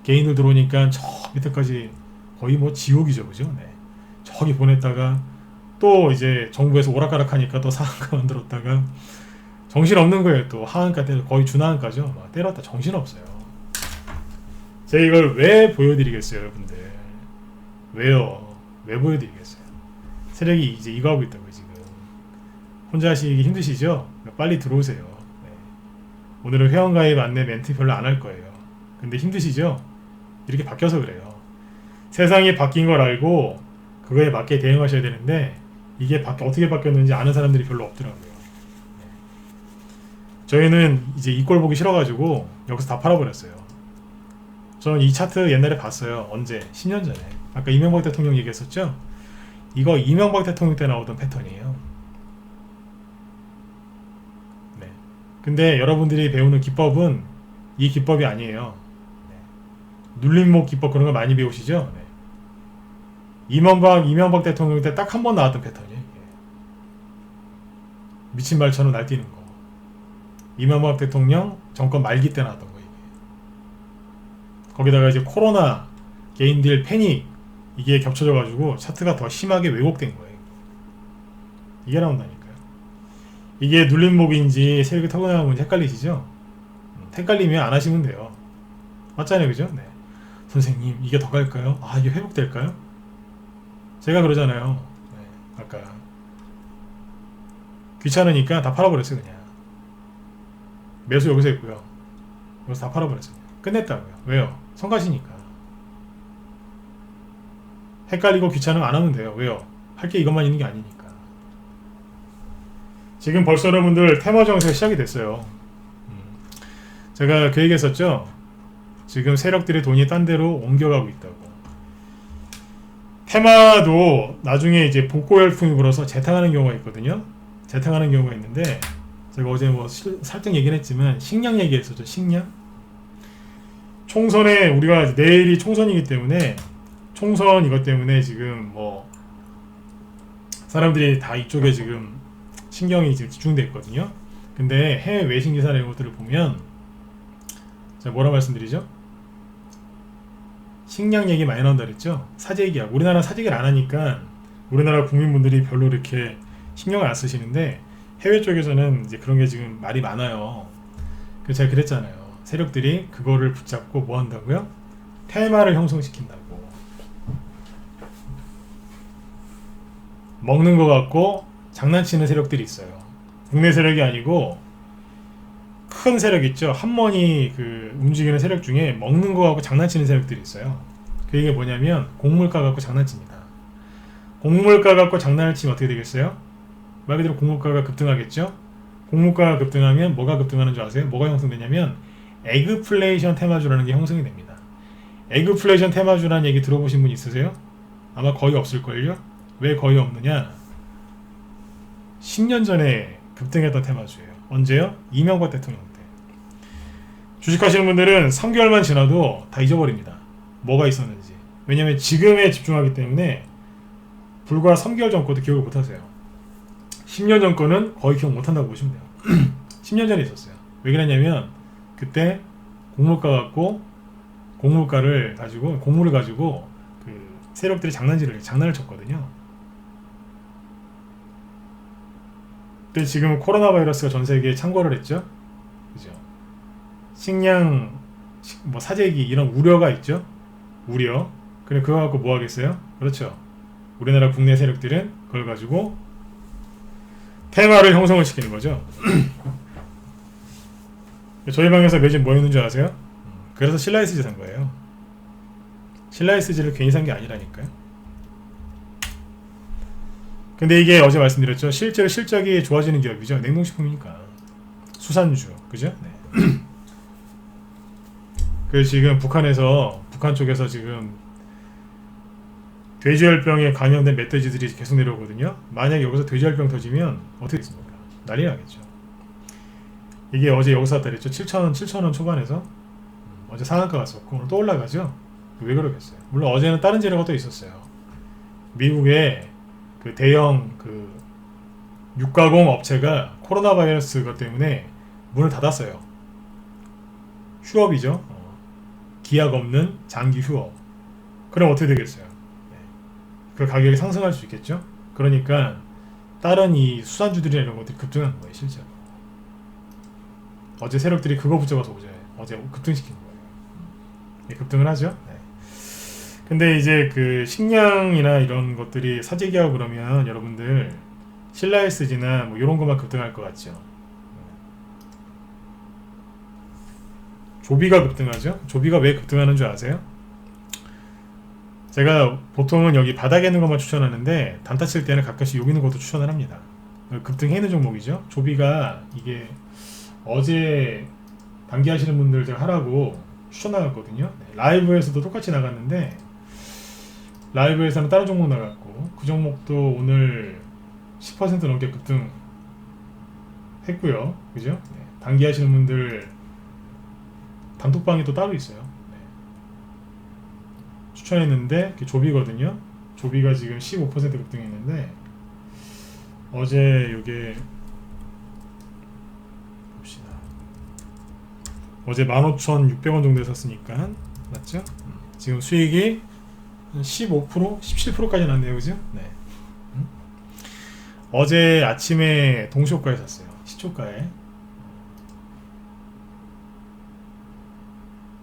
개인들 들어오니까 저 밑에까지 거의 뭐 지옥이죠, 그죠? 네. 저기 보냈다가 또 이제 정부에서 오락가락하니까 또 상한가 만들었다가 정신 없는 거예요. 또 하한가 때려 거의 준하한가죠. 막 때렸다 정신 없어요. 제가 이걸 왜 보여드리겠어요, 여러분들? 왜요? 왜 보여드리겠어요? 세력이 이제 이거 하고 있다고요, 지금. 혼자 하시기 힘드시죠? 빨리 들어오세요. 네. 오늘은 회원가입 안내 멘트 별로 안 할 거예요. 근데 힘드시죠? 이렇게 바뀌어서 그래요. 세상이 바뀐 걸 알고 그거에 맞게 대응하셔야 되는데 이게 어떻게 바뀌었는지 아는 사람들이 별로 없더라고요. 네. 저희는 이제 이 꼴 보기 싫어가지고 여기서 다 팔아버렸어요. 저는 이 차트 옛날에 봤어요. 언제? 10년 전에. 아까 이명박 대통령 얘기했었죠? 이거 이명박 대통령 때 나오던 패턴이에요. 네. 근데 여러분들이 배우는 기법은 이 기법이 아니에요. 네. 눌림목 기법 그런 거 많이 배우시죠? 네. 이명박 대통령 때 딱 한 번 나왔던 패턴이에요. 이게. 미친 말처럼 날뛰는 거. 이명박 대통령 정권 말기 때 나왔던 거. 거기다가 이제 코로나, 개인들 패닉 이게 겹쳐져가지고 차트가 더 심하게 왜곡된 거예요. 이게 나온다니까요. 이게 눌림목인지 세력이 타고나는 건지 헷갈리시죠? 헷갈리면 안 하시면 돼요. 맞잖아요, 그죠? 네. 선생님 이게 더 갈까요? 아 이게 회복될까요? 제가 그러잖아요. 네, 아까 귀찮으니까 다 팔아버렸어요 그냥. 매수 여기서 했고요. 여기서 다 팔아버렸어요. 끝냈다고요. 왜요? 성가시니까. 헷갈리고 귀찮으면 안 하면 돼요. 왜요? 할 게 이것만 있는 게 아니니까. 지금 벌써 여러분들 테마 정세가 시작이 됐어요. 제가 그 얘기 했었죠? 지금 세력들이 돈이 딴 데로 옮겨가고 있다고. 테마도 나중에 이제 복고 열풍이 불어서 재탕하는 경우가 있거든요. 재탕하는 경우가 있는데 제가 어제 뭐 살짝 얘기는 했지만 식량 얘기했었죠. 식량. 총선에 우리가 내일이 총선이기 때문에 총선 이것 때문에 지금 뭐 사람들이 다 이쪽에 지금 신경이 지금 집중돼 있거든요. 근데 해외 외신 기사나 이런 것들을 보면 제가 뭐라 말씀드리죠? 식량 얘기 많이 나온다 그랬죠? 사재 얘기하고 우리나라 사재기를 안 하니까 우리나라 국민분들이 별로 이렇게 신경을 안 쓰시는데 해외 쪽에서는 이제 그런 게 지금 말이 많아요. 그래서 제가 그랬잖아요. 세력들이 그거를 붙잡고 뭐 한다고요? 테마를 형성시킨다고. 먹는 거 갖고 장난치는 세력들이 있어요. 국내 세력이 아니고 큰 세력 있죠. 한머니 그 움직이는 세력 중에 먹는 거 갖고 장난치는 세력들이 있어요. 그 얘기가 뭐냐면 곡물가 갖고 장난칩니다. 곡물가 갖고 장난을 치면 어떻게 되겠어요? 말 그대로 곡물가가 급등하겠죠. 곡물가가 급등하면 뭐가 급등하는 줄 아세요? 뭐가 형성되냐면 에그플레이션 테마주라는 게 형성이 됩니다. 에그플레이션 테마주라는 얘기 들어보신 분 있으세요? 아마 거의 없을걸요? 왜 거의 없느냐? 10년 전에 급등했던 테마주예요. 언제요? 이명박 대통령 때. 주식하시는 분들은 3개월만 지나도 다 잊어버립니다. 뭐가 있었는지. 왜냐면 지금에 집중하기 때문에 불과 3개월 전 것도 기억을 못하세요. 10년 전 거는 거의 기억 못한다고 보시면 돼요. 10년 전에 있었어요. 왜 그랬냐면 그때 곡물가를 가지고 그 세력들이 장난을 쳤거든요. 근데 지금 코로나 바이러스가 전 세계에 창궐을 했죠. 그죠? 식량, 뭐 사재기 이런 우려가 있죠. 우려. 그래 그거 갖고 뭐 하겠어요? 그렇죠. 우리나라 국내 세력들은 그걸 가지고 테마를 형성을 시키는 거죠. 저희 방에서 매진 뭐 했는 줄 아세요? 그래서 신라이스지 산 거예요. 신라이스지를 괜히 산 게 아니라니까요. 근데 이게 어제 말씀드렸죠. 실제로 실적이 좋아지는 기업이죠. 냉동식품이니까. 수산주. 그죠? 네. 그래서 지금 북한 쪽에서 지금 돼지열병에 감염된 멧돼지들이 계속 내려오거든요. 만약에 여기서 돼지열병 터지면 어떻게 됐습니까? 난리 나겠죠. 이게 어제 여기서 왔다 그랬죠. 7,000원 초반에서 어제 상한가 갔었고 오늘 또 올라가죠. 왜 그러겠어요? 물론 어제는 다른 재료가 또 있었어요. 미국의 그 그 대형 그 육가공 업체가 코로나 바이러스 것 때문에 문을 닫았어요. 휴업이죠. 기약 없는 장기 휴업. 그럼 어떻게 되겠어요? 그 가격이 상승할 수 있겠죠. 그러니까 다른 이 수산주들이나 이런 것들이 급등한 거예요, 실제로. 어제 세력들이 그거 붙잡아서 어제 급등시킨 거예요. 네, 급등을 하죠. 네. 근데 이제 그 식량이나 이런 것들이 사재기하고 그러면 여러분들 신라SG나 뭐 이런 것만 급등할 것 같죠. 조비가 급등하죠. 조비가 왜 급등하는 줄 아세요? 제가 보통은 여기 바닥에 있는 것만 추천하는데 단타 칠 때는 가끔씩 여기 있는 것도 추천을 합니다. 급등해 있는 종목이죠. 조비가 이게 어제 단기하시는 분들 제가 하라고 추천 나갔거든요. 라이브에서도 똑같이 나갔는데 라이브에서는 다른 종목 나갔고 그 종목도 오늘 10% 넘게 급등 했고요. 그죠? 단기하시는 분들 단톡방이 또 따로 있어요. 추천했는데 조비거든요. 조비가 지금 15% 급등했는데 어제 요게 봅시다. 어제 15,600원 정도에 샀으니까 맞죠? 지금 수익이 15%? 17%까지 났네요. 그죠? 네. 어제 아침에 동시호가에 샀어요. 시초가에.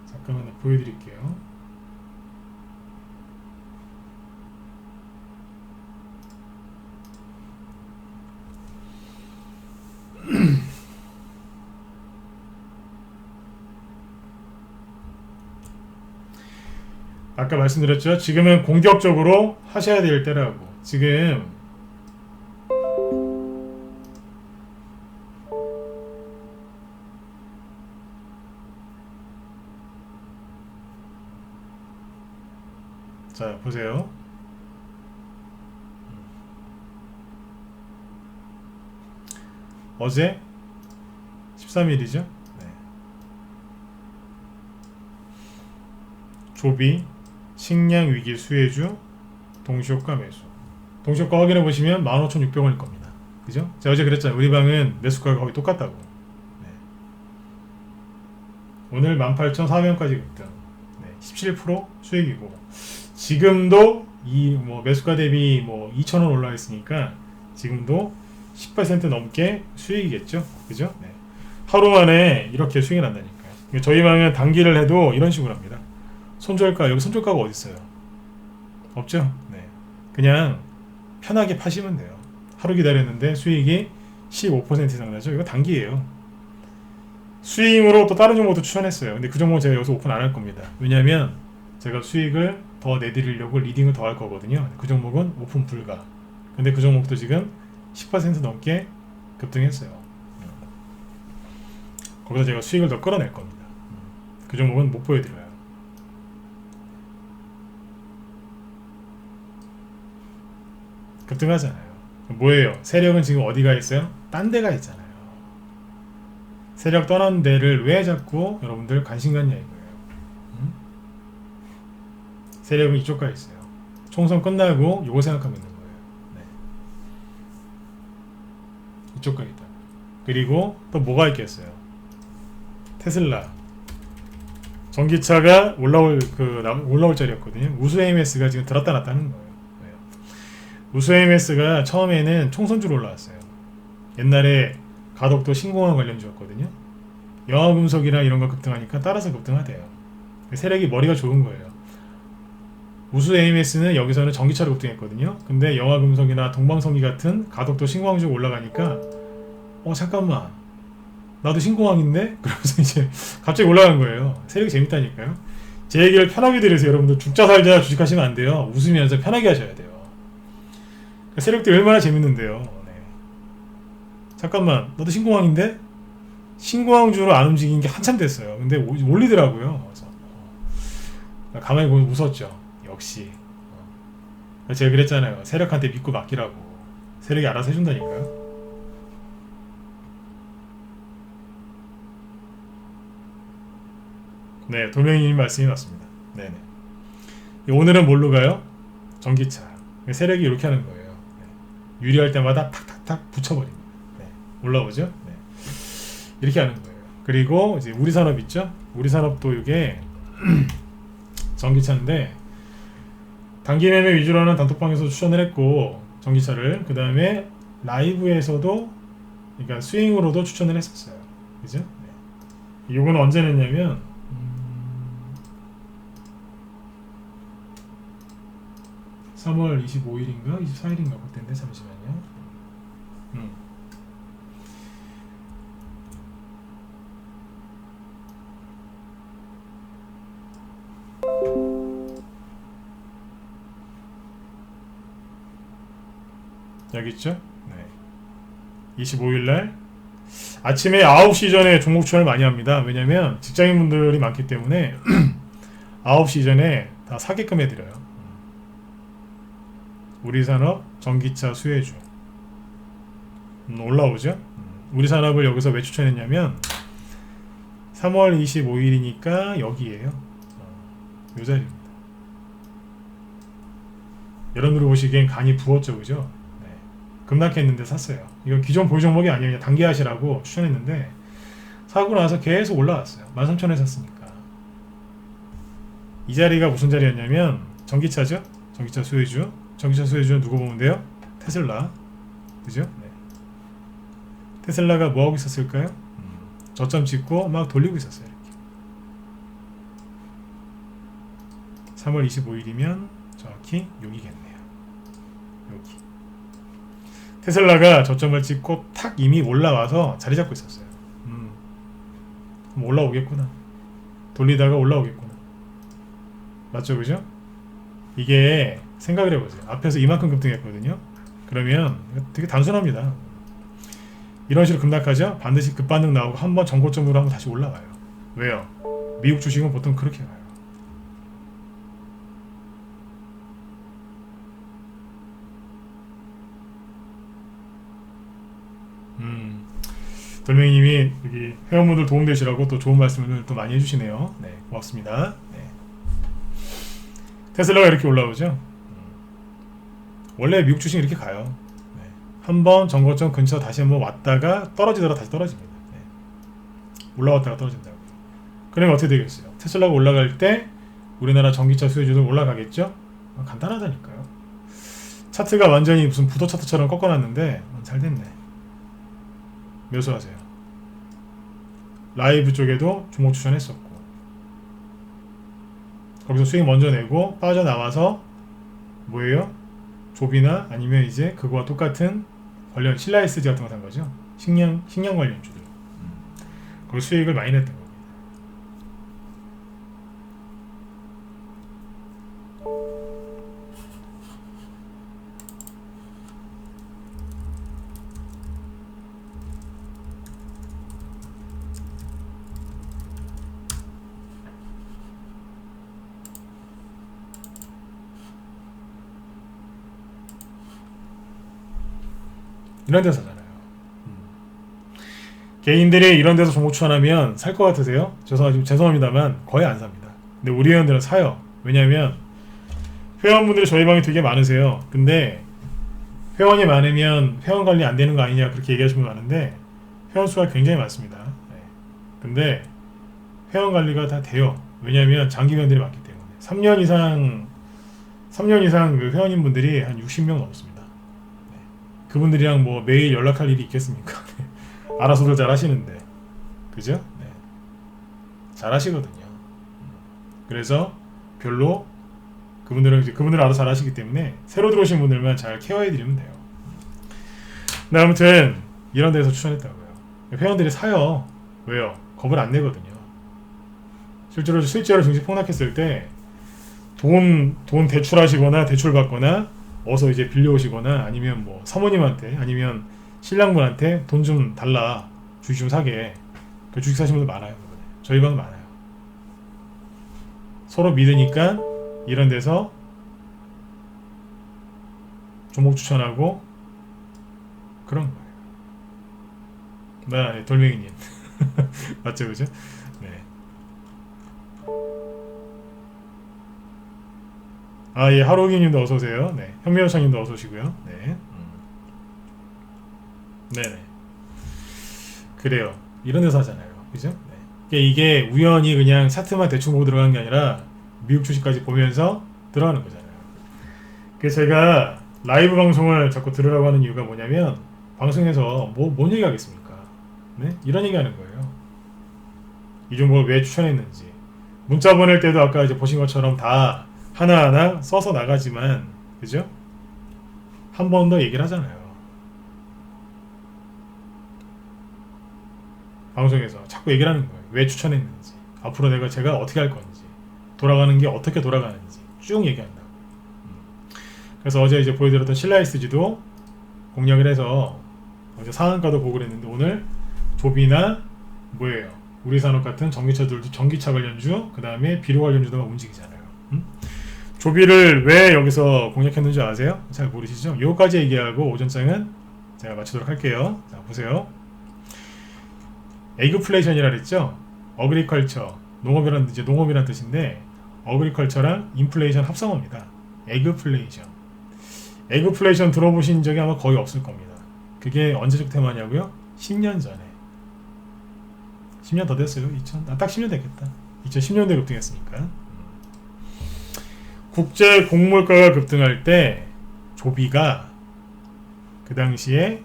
잠깐만 보여드릴게요. 아까 말씀드렸죠. 지금은 공격적으로 하셔야 될 때라고. 지금 자 보세요. 어제 13일이죠. 네. 조비, 식량 위기 수혜주, 동시효과 매수. 동시효과 확인해 보시면 15,600원일 겁니다. 그죠? 제가 어제 그랬잖아요. 우리 방은 매수가가 거의 똑같다고. 네. 오늘 18,400원까지 급등. 네. 17% 수익이고. 지금도 이 뭐 매수가 대비 뭐 2,000원 올라 있으니까 지금도 10% 넘게 수익이겠죠. 그죠? 네. 하루 만에 이렇게 수익이 난다니까요. 저희 방은 단기를 해도 이런 식으로 합니다. 손절가, 여기 손절가가 어디 있어요? 없죠? 네. 그냥 편하게 파시면 돼요. 하루 기다렸는데 수익이 15% 이상 나죠? 이거 단기예요. 스윙으로 또 다른 종목도 추천했어요. 근데 그 종목 제가 여기서 오픈 안 할 겁니다. 왜냐면 제가 수익을 더 내드리려고 리딩을 더 할 거거든요. 그 종목은 오픈 불가. 근데 그 종목도 지금 10% 넘게 급등했어요. 거기서 제가 수익을 더 끌어낼 겁니다. 그 종목은 못 보여드려요. 급등하잖아요. 뭐예요? 세력은 지금 어디가 있어요? 딴 데가 있잖아요. 세력 떠난 데를 왜 자꾸 여러분들 관심 갖냐 이거예요. 세력은 이쪽가 있어요. 총선 끝나고 요거 생각하고 있는 거예요. 네. 이쪽가 있다. 그리고 또 뭐가 있겠어요? 테슬라. 전기차가 올라올 자리였거든요. 우수 AMS가 지금 들었다 놨다 하는 거예요. 우수 AMS가 처음에는 총선주로 올라왔어요. 옛날에 가덕도 신공항 관련주였거든요. 영화금속이나 이런 거 급등하니까 따라서 급등하대요. 세력이 머리가 좋은 거예요. 우수 AMS는 여기서는 전기차로 급등했거든요. 근데 영화금속이나 동방성기 같은 가덕도 신공항주가 올라가니까 잠깐만 나도 신공항인데? 그러면서 이제 갑자기 올라간 거예요. 세력이 재밌다니까요. 제 얘기를 편하게 들으세요. 여러분들 죽자 살자 주식하시면 안 돼요. 웃으면서 편하게 하셔야 돼요. 세력들이 얼마나 재밌는데요. 네. 잠깐만 너도 신공항인데? 신공항주로 안 움직인 게 한참 됐어요. 근데 올리더라고요. 그래서 가만히 보면 웃었죠. 역시 제가 그랬잖아요. 세력한테 믿고 맡기라고. 세력이 알아서 해준다니까요. 네, 도명이님 말씀이 맞습니다. 네네. 오늘은 뭘로 가요? 전기차. 세력이 이렇게 하는 거예요. 유리할 때마다 탁탁탁 붙여버립니다. 네. 올라오죠? 네. 이렇게 하는 거예요. 그리고 이제 우리 산업 있죠? 우리 산업도 이게 전기차인데 단기 매매 위주로 하는 단톡방에서 추천을 했고 전기차를 그 다음에 라이브에서도 그러니까 스윙으로도 추천을 했었어요. 그죠? 네. 이건 언제 냈냐면 3월 25일인가 24일인가 그때인데 잠시만요. 여기 있죠? 네. 25일날 아침에 9시 전에 종목 추천을 많이 합니다. 왜냐면 직장인분들이 많기 때문에 9시 전에 다 사게끔 해드려요. 우리산업 전기차 수혜주 올라오죠? 우리산업을 여기서 왜 추천했냐면 3월 25일이니까 여기에요. 요 자리입니다. 여러분들이 보시기엔 간이 부었죠, 그죠? 네. 급락했는데 샀어요. 이건 기존 보유 종목이 아니에요. 그냥 단기하시라고 추천했는데 사고 나서 계속 올라왔어요. 13,000원에 샀으니까. 이 자리가 무슨 자리였냐면 전기차죠? 전기차 수혜주. 전기차 수혜주는 누구 보면 돼요? 테슬라. 그죠? 네. 테슬라가 뭐하고 있었을까요? 저점 찍고 막 돌리고 있었어요. 이렇게. 3월 25일이면 정확히 여기겠네요. 여기. 테슬라가 저점을 찍고 탁 이미 올라와서 자리 잡고 있었어요. 그럼 올라오겠구나. 돌리다가 올라오겠구나. 맞죠, 그죠? 이게 생각을 해보세요. 앞에서 이만큼 급등했거든요. 그러면 되게 단순합니다. 이런 식으로 급락하죠? 반드시 급반등 나오고 한번 전고점으로 한번 다시 올라가요. 왜요? 미국 주식은 보통 그렇게 가요. 돌멩이님이 여기 회원분들 도움되시라고 또 좋은 말씀을 또 많이 해주시네요. 네, 고맙습니다. 네. 테슬라가 이렇게 올라오죠. 원래 미국 주식이 이렇게 가요. 네. 한번 전고점 근처 다시 한번 왔다가 떨어지다가 다시 떨어집니다. 네. 올라왔다가 떨어진다고. 그러면 어떻게 되겠어요? 테슬라가 올라갈 때 우리나라 전기차 수혜주도 올라가겠죠? 간단하다니까요. 차트가 완전히 무슨 부도 차트처럼 꺾어놨는데 잘 됐네. 매수하세요. 라이브 쪽에도 종목 추천했었고 거기서 수익 먼저 내고 빠져나와서 뭐예요? 조비나 아니면 이제 그거와 똑같은 관련 신라이스지 같은 거 산 거죠. 식량 관련 주들. 거기 수익을 많이 냈던 겁니다. 이런 데서 사잖아요. 개인들이 이런 데서 종목 추천하면 살 것 같으세요? 죄송합니다만 거의 안 삽니다. 근데 우리 회원들은 사요. 왜냐면 회원분들이 저희 방에 되게 많으세요. 근데 회원이 많으면 회원 관리 안 되는 거 아니냐 그렇게 얘기하시는 분 많은데 회원 수가 굉장히 많습니다. 네. 근데 회원 관리가 다 돼요. 왜냐면 장기 회원들이 많기 때문에 3년 이상 그 회원님분들이 한 60명 넘습니다. 그분들이랑 뭐 매일 연락할 일이 있겠습니까? 알아서들 잘 하시는데 그죠? 네. 잘 하시거든요. 그래서 별로 그분들은 알아서 잘 하시기 때문에 새로 들어오신 분들만 잘 케어해 드리면 돼요. 근데 아무튼 이런 데서 추천했다고요. 회원들이 사요. 왜요? 겁을 안 내거든요. 실제로 증시 폭락했을 때 돈 대출하시거나 대출 받거나 어서 이제 빌려오시거나 아니면 뭐 사모님한테 아니면 신랑분한테 돈 좀 달라 주식 좀 사게 그 주식 사신 분들 많아요. 저희 방은 많아요. 서로 믿으니까 이런 데서 종목 추천하고 그런 거예요. 네, 돌멩이님 맞죠, 그죠? 네. 아, 예, 하루기님도 어서 오세요. 네, 현미호창님도 어서 오시고요. 네. 네네. 그래요. 이런 데서 하잖아요. 그죠? 네. 그러니까 이게 우연히 그냥 차트만 대충 보고 들어간 게 아니라 미국 주식까지 보면서 들어가는 거잖아요. 그래서 제가 라이브 방송을 자꾸 들으라고 하는 이유가 뭐냐면 방송에서 뭔 얘기 하겠습니까? 네? 이런 얘기 하는 거예요. 이 종목을 왜 추천했는지. 문자 보낼 때도 아까 이제 보신 것처럼 다 하나하나 써서 나가지만, 그죠? 한 번 더 얘기를 하잖아요. 방송에서 자꾸 얘기를 하는 거예요. 왜 추천했는지, 앞으로 제가 어떻게 할 건지, 돌아가는 게 어떻게 돌아가는지 쭉 얘기한다고. 그래서 어제 이제 보여드렸던 신라이스지도 공략을 해서 어제 상한가도 보고 그랬는데 오늘 조비나 뭐예요? 우리산업 같은 전기차들도 전기차 관련주, 그 다음에 비료 관련주도 움직이잖아요. 조비를 왜 여기서 공략했는지 아세요? 잘 모르시죠? 요까지 얘기하고 오전장은 제가 마치도록 할게요. 자, 보세요. 에그플레이션이라 그랬죠? 어그리컬처, 농업이란 이제 농업이란 뜻인데 어그리컬처랑 인플레이션 합성어입니다. 에그플레이션. 에그플레이션 들어보신 적이 아마 거의 없을 겁니다. 그게 언제적 테마냐고요? 10년 전에. 10년 더 됐어요. 딱 10년 됐겠다. 2010년도에 급등했으니까. 국제 곡물가가 급등할 때 조비가 그 당시에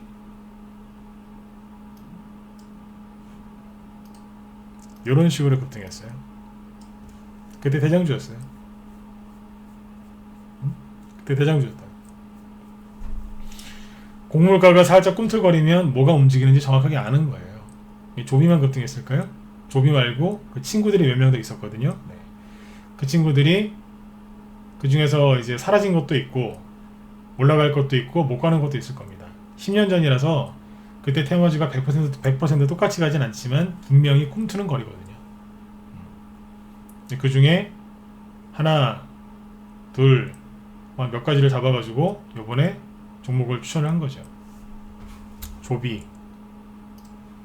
이런 식으로 급등했어요. 그때 대장주였어요. 그때 대장주였다. 곡물가가 살짝 꿈틀거리면 뭐가 움직이는지 정확하게 아는 거예요. 조비만 급등했을까요? 조비 말고 그 친구들이 몇 명 더 있었거든요. 네. 그 친구들이 그 중에서 이제 사라진 것도 있고 올라갈 것도 있고 못 가는 것도 있을 겁니다. 10년 전이라서 그때 테마주가 100% 똑같이 가진 않지만 분명히 꿈트는 거리거든요. 그 중에 하나, 둘, 몇 가지를 잡아가지고 요번에 종목을 추천을 한 거죠. 조비,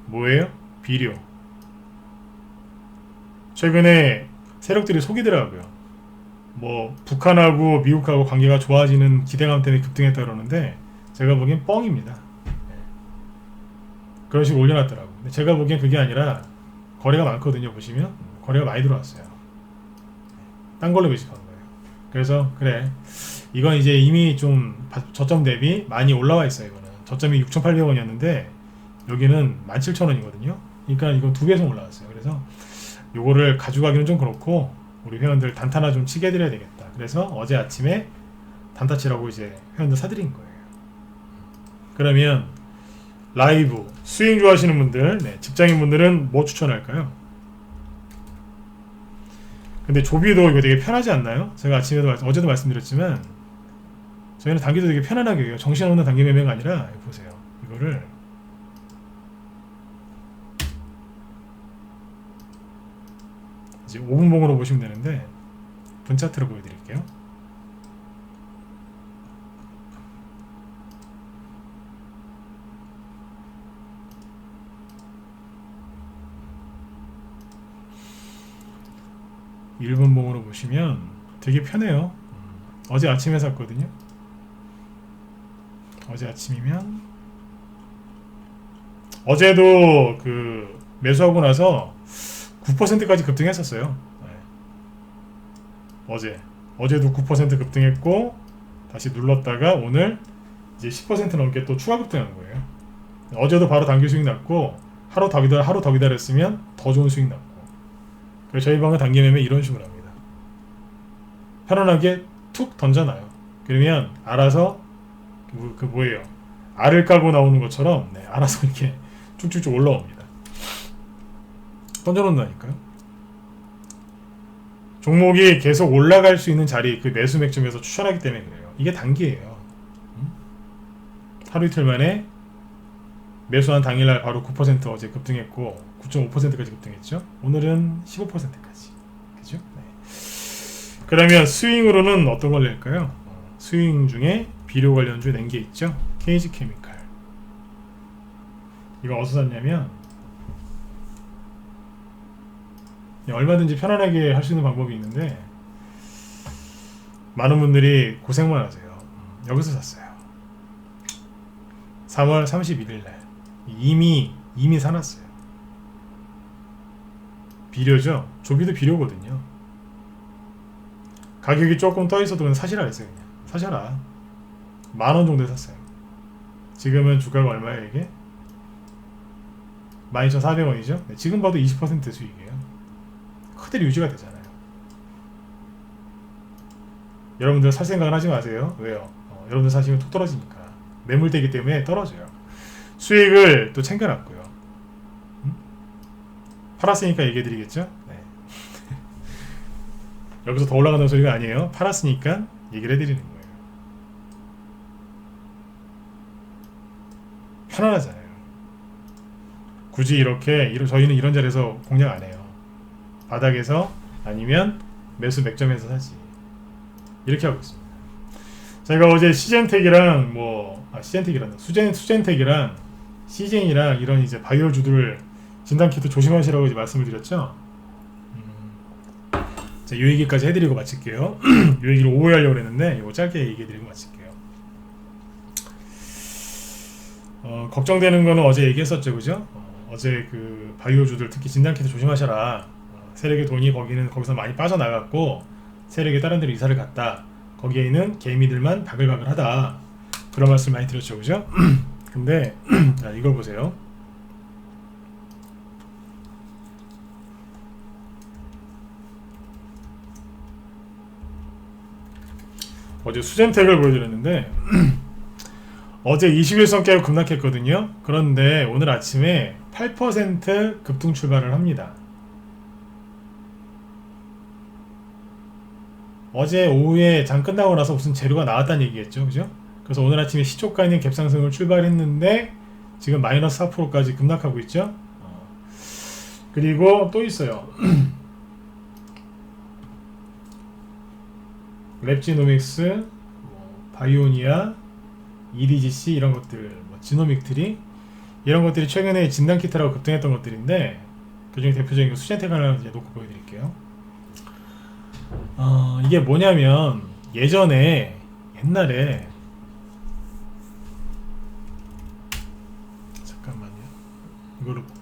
뭐예요? 비료. 최근에 세력들이 속이더라고요. 뭐 북한하고 미국하고 관계가 좋아지는 기대감 때문에 급등했다 그러는데 제가 보기엔 뻥입니다. 그런 식으로 올려놨더라고요. 근데 제가 보기엔 그게 아니라 거래가 많거든요. 보시면 거래가 많이 들어왔어요. 딴 걸로 매집한 거예요. 그래서 그래, 이건 이제 이미 좀 저점 대비 많이 올라와 있어요. 이거는 저점이 6,800원이었는데 여기는 17,000원이거든요. 그러니까 이건 2배속 올라왔어요. 그래서 요거를 가져가기는 좀 그렇고 우리 회원들 단타나 좀 치게 해드려야 되겠다. 그래서 어제 아침에 단타 치라고 이제 회원들 사드린 거예요. 그러면 라이브 스윙 좋아하시는 분들, 네, 직장인 분들은 뭐 추천할까요? 근데 조비도 이거 되게 편하지 않나요? 제가 어제도 말씀드렸지만 저희는 단기도 되게 편안하게 해요. 정신없는 단기 매매가 아니라 보세요. 이거를 이제 5분봉으로 보시면 되는데 분 차트로 보여드릴게요. 일분봉으로 보시면 되게 편해요. 어제 아침에 샀거든요. 어제 아침이면 어제도 그 매수하고 나서 9%까지 급등했었어요. 네. 어제도 9% 급등했고 다시 눌렀다가 오늘 이제 10% 넘게 또 추가 급등한 거예요. 어제도 바로 단기 수익 났고 하루 더 기다렸으면 더 좋은 수익 났고. 그래서 저희 방은 단기 매매 이런 식으로 합니다. 편안하게 툭 던져놔요. 그러면 알아서 그 뭐예요? 알을 까고 나오는 것처럼 네, 알아서 이렇게 쭉쭉쭉 올라옵니다. 던져놓는다니까요. 종목이 계속 올라갈 수 있는 자리, 그 매수 맥점에서 추천하기 때문에 그래요. 이게 단기예요. 하루 이틀 만에 매수한 당일날 바로 9% 어제 급등했고 9.5%까지 급등했죠. 오늘은 15%까지. 그죠? 네. 그러면 스윙으로는 어떤 걸 낼까요? 스윙 중에 비료 관련주 낸 게 있죠. KG 케미칼. 이거 어디서 샀냐면 얼마든지 편안하게 할 수 있는 방법이 있는데 많은 분들이 고생만 하세요. 여기서 샀어요. 3월 31일 날. 이미 사놨어요. 비료죠. 조비도 비료거든요. 가격이 조금 떠 있어도 그냥 사시라 그랬어요. 그냥 사셔라. 10,000원 정도에 샀어요. 지금은 주가가 얼마예요 이게? 12,400원이죠. 네, 지금 봐도 20% 수익이에요. 그대로 유지가 되잖아요. 여러분들 살 생각을 하지 마세요. 왜요? 여러분들 사시면 툭 떨어지니까. 매물대기 때문에 떨어져요. 수익을 또 챙겨놨고요. 팔았으니까 얘기해드리겠죠? 네. 여기서 더 올라간다는 소리가 아니에요. 팔았으니까 얘기를 해드리는 거예요. 편안하잖아요. 굳이 이렇게 저희는 이런 자리에서 공략 안 해요. 바닥에서 아니면 매수 맥점에서 사지. 이렇게 하고 있습니다. 제가 어제 시젠텍이랑 수젠텍이랑 시젠이랑 이런 이제 바이오주들 진단키트 조심하시라고 이제 말씀을 드렸죠. 자, 이 얘기까지 해드리고 마칠게요. 이 얘기를 오해하려고 했는데 이거 짧게 얘기해드리고 마칠게요. 걱정되는 거는 어제 얘기했었죠, 그죠? 어제 그 바이오주들 특히 진단키트 조심하셔라. 세력의 돈이 거기서 많이 빠져나갔고 세력이 다른 데로 이사를 갔다. 거기에 있는 개미들만 바글바글하다. 그런 말씀 많이 드렸죠, 그죠? 근데 자, 이걸 보세요. 어제 수젠텍을 보여드렸는데 어제 21선 깨고 급락했거든요. 그런데 오늘 아침에 8% 급등 출발을 합니다. 어제 오후에 장 끝나고 나서 무슨 재료가 나왔다는 얘기겠죠, 그죠? 그래서 오늘 아침에 시초가 있는 갭상승을 출발했는데 지금 마이너스 4%까지 급락하고 있죠. 그리고 또 있어요. 랩지노믹스, 바이오니아, EDGC 이런 것들, 지노믹트리 이런 것들이 최근에 진단키트라고 급등했던 것들인데 그중에 대표적인 수젠텍 하나 이제 놓고 보여드릴게요. 이게 뭐냐면 옛날에 잠깐만요. 이거를 볼까?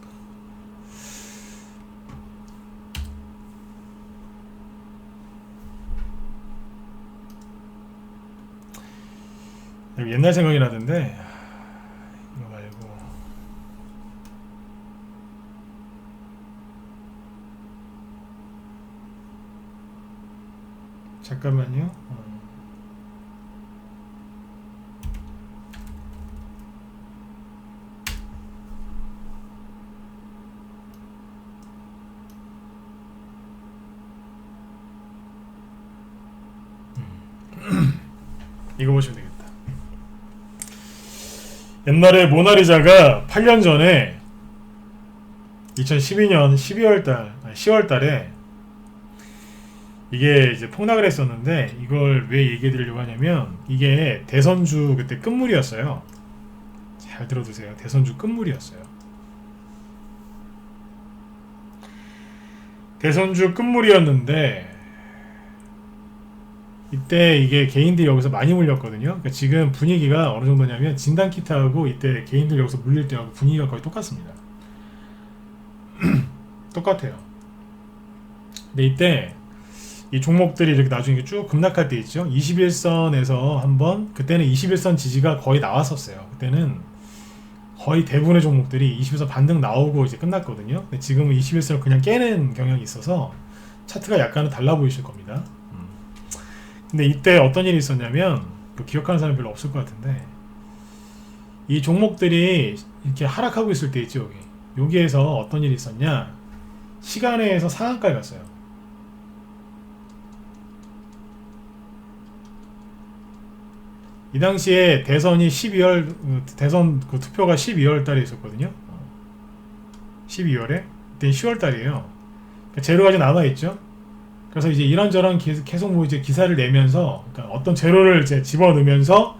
옛날 생각이 나던데 이거 말고 잠깐만요. 이거 보시면 되겠다. 옛날에 모나리자가 8년 전에 2012년 10월 달에 이게 이제 폭락을 했었는데 이걸 왜 얘기해 드리려고 하냐면 이게 대선주 그때 끝물이었어요. 잘 들어두세요. 대선주 끝물이었어요. 대선주 끝물이었는데 이때 이게 개인들이 여기서 많이 물렸거든요. 그러니까 지금 분위기가 어느 정도냐면 진단키트하고 이때 개인들 여기서 물릴 때하고 분위기가 거의 똑같습니다. 똑같아요. 근데 이때 이 종목들이 이렇게 나중에 쭉 급락할 때 있죠. 21선에서 한번 그때는 21선 지지가 거의 나왔었어요. 그때는 거의 대부분의 종목들이 21선 반등 나오고 이제 끝났거든요. 근데 지금은 21선을 그냥 깨는 경향이 있어서 차트가 약간은 달라 보이실 겁니다. 근데 이때 어떤 일이 있었냐면 기억하는 사람 별로 없을 것 같은데 이 종목들이 이렇게 하락하고 있을 때 있죠. 여기에서 어떤 일이 있었냐, 시간에서 상한가에 갔어요. 이 당시에 대선이 대선 그 투표가 12월 달에 있었거든요. 12월에 그때 10월 달이에요. 그러니까 재료가 아직 남아있죠. 그래서 이제 이런저런 계속 뭐 이제 기사를 내면서 그러니까 어떤 재료를 이제 집어넣으면서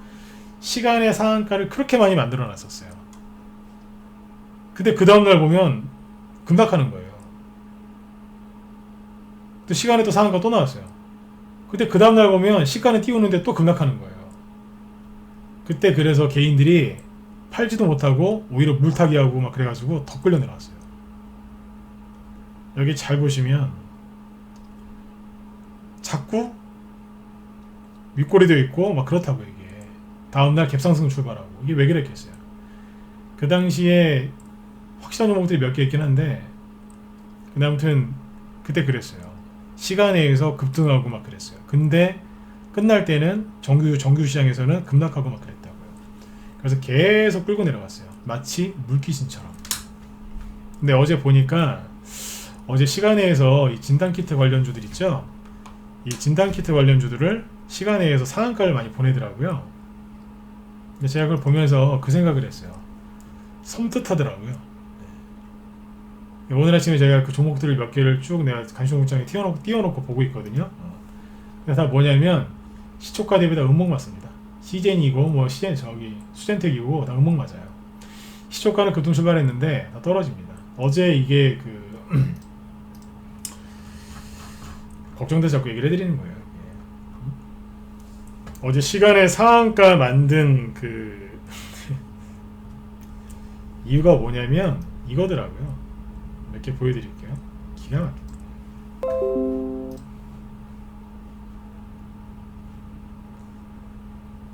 시간의 상한가를 그렇게 많이 만들어 놨었어요. 근데 그 다음날 보면 급락하는 거예요. 또 시간에 또 상한가 또 나왔어요. 근데 그 다음날 보면 시간에 띄우는데 또 급락하는 거예요. 그때 그래서 개인들이 팔지도 못하고 오히려 물타기 하고 막 그래가지고 더 끌려 내려왔어요. 여기 잘 보시면 자꾸 윗꼬리도 있고 막 그렇다고 이게 다음날 갭상승 출발하고 이게 왜 그랬겠어요. 그 당시에 확실한 종목들이 몇 개 있긴 한데 근데 아무튼 그때 그랬어요. 시간에 의해서 급등하고 막 그랬어요. 근데 끝날 때는 정규 시장에서는 급락하고 막 그랬다고요. 그래서 계속 끌고 내려갔어요. 마치 물귀신처럼. 근데 어제 보니까 어제 시간에에서 이 진단키트 관련주들 있죠. 이 진단키트 관련주들을 시간에에서 상한가를 많이 보내더라고요. 근데 제가 그걸 보면서 그 생각을 했어요. 섬뜩하더라고요. 오늘 아침에 제가 그 종목들을 몇 개를 쭉 내가 간식공장에 띄워놓고 보고 있거든요. 근데 다 뭐냐면 시초가 대비 다 음목 맞습니다. 시젠이고 뭐 수젠텍이고 다 음목 맞아요. 시초가는 급등 출발했는데 다 떨어집니다. 어제 이게 걱정돼서 자꾸 얘기를 해드리는 거예요. 어제 시간에 상한가 만든 그 이유가 뭐냐면 이거더라고요. 몇 개 보여드릴게요. 기가 막힙니다.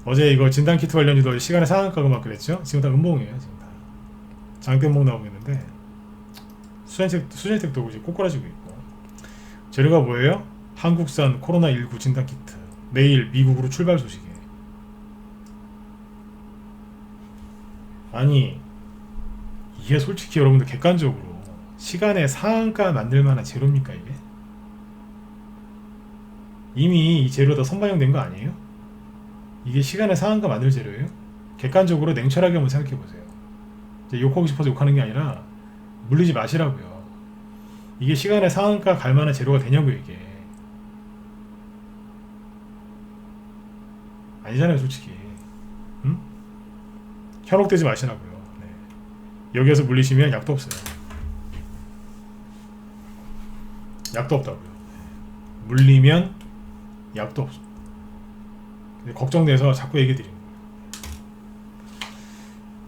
어제 이거 진단키트 관련주도 시간에 상한가고 막 그랬죠? 지금 다 음봉이에요. 지금 다 장대목 나오고 있는데 수젠텍도 이제 꼬꾸라지고 있고 재료가 뭐예요? 한국산 코로나19 진단키트 내일 미국으로 출발 소식이에요. 아니 이게 솔직히 여러분들 객관적으로 시간에 상한가 만들만한 재료입니까 이게? 이미 이 재료 다 선반영된 거 아니에요? 이게 시간에 상한가 만들 재료예요? 객관적으로 냉철하게 한번 생각해보세요. 욕하고 싶어서 욕하는 게 아니라 물리지 마시라고요. 이게 시간에 상한가 갈만한 재료가 되냐고요 이게. 아니잖아요 솔직히. 응? 현혹되지 마시라고요. 네. 여기에서 물리시면 약도 없어요. 약도 없다고요. 물리면 약도 없어. 걱정돼서 자꾸 얘기 드리는 거예요.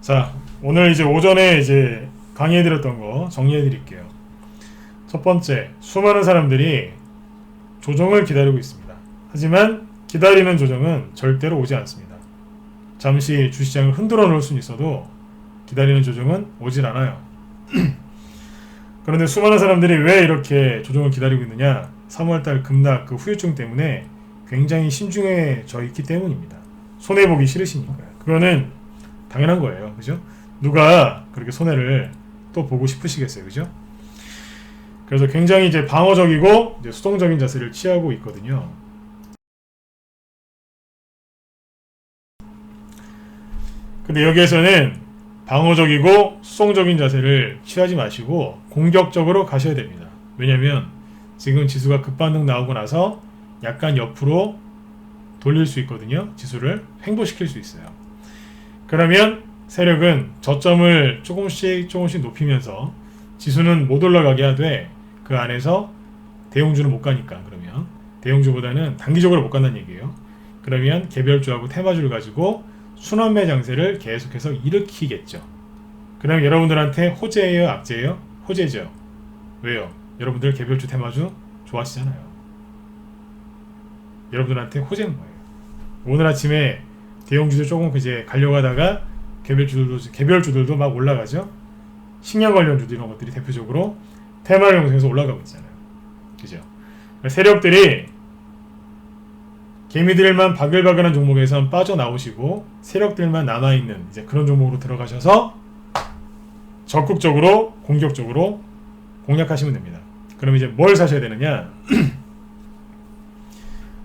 자, 오늘 이제 오전에 이제 강의해드렸던 거 정리해드릴게요. 첫 번째, 수많은 사람들이 조정을 기다리고 있습니다. 하지만 기다리는 조정은 절대로 오지 않습니다. 잠시 주시장을 흔들어 놓을 수는 있어도 기다리는 조정은 오질 않아요. 그런데 수많은 사람들이 왜 이렇게 조정을 기다리고 있느냐? 3월달 급락 그 후유증 때문에 굉장히 신중해져 있기 때문입니다. 손해보기 싫으시니까요. 그거는 당연한 거예요. 그죠? 누가 그렇게 손해를 또 보고 싶으시겠어요. 그죠? 그래서 굉장히 이제 방어적이고 이제 수동적인 자세를 취하고 있거든요. 근데 여기에서는 방어적이고 수동적인 자세를 취하지 마시고 공격적으로 가셔야 됩니다. 왜냐면 지금 지수가 급반등 나오고 나서 약간 옆으로 돌릴 수 있거든요. 지수를 횡보시킬 수 있어요. 그러면 세력은 저점을 조금씩 높이면서 지수는 못 올라가게 하되 그 안에서 대형주는 못 가니까 그러면 대형주보다는 단기적으로 못 간다는 얘기예요. 그러면 개별주하고 테마주를 가지고 순환매 장세를 계속해서 일으키겠죠. 그럼 여러분들한테 호재예요, 악재예요? 호재죠. 왜요? 여러분들 개별주 테마주 좋아하시잖아요. 여러분들한테 호재인 거예요. 오늘 아침에 대형주들 조금 이제 가려가다가 개별주들도 막 올라가죠. 식량 관련주들 이런 것들이 대표적으로 테마를 형성해서 올라가고 있잖아요. 그죠? 세력들이 개미들만 바글바글한 종목에선 빠져나오시고 세력들만 남아있는 이제 그런 종목으로 들어가셔서 적극적으로 공격적으로 공략하시면 됩니다. 그럼 이제 뭘 사셔야 되느냐?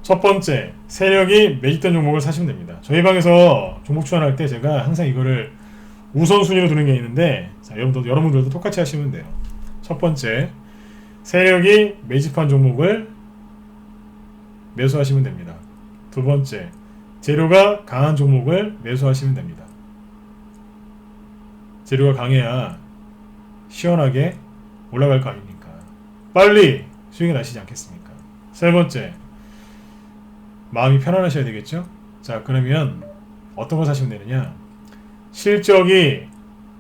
첫 번째, 세력이 매집된 종목을 사시면 됩니다. 저희 방에서 종목 추천할 때 제가 항상 이거를 우선순위로 두는 게 있는데 자, 여러분들도 똑같이 하시면 돼요. 첫 번째, 세력이 매집한 종목을 매수하시면 됩니다. 두 번째, 재료가 강한 종목을 매수하시면 됩니다. 재료가 강해야 시원하게 올라갈 거 아닙니까? 빨리 수익이 나시지 않겠습니까? 세 번째, 마음이 편안하셔야 되겠죠? 자, 그러면 어떤 거 사시면 되느냐? 실적이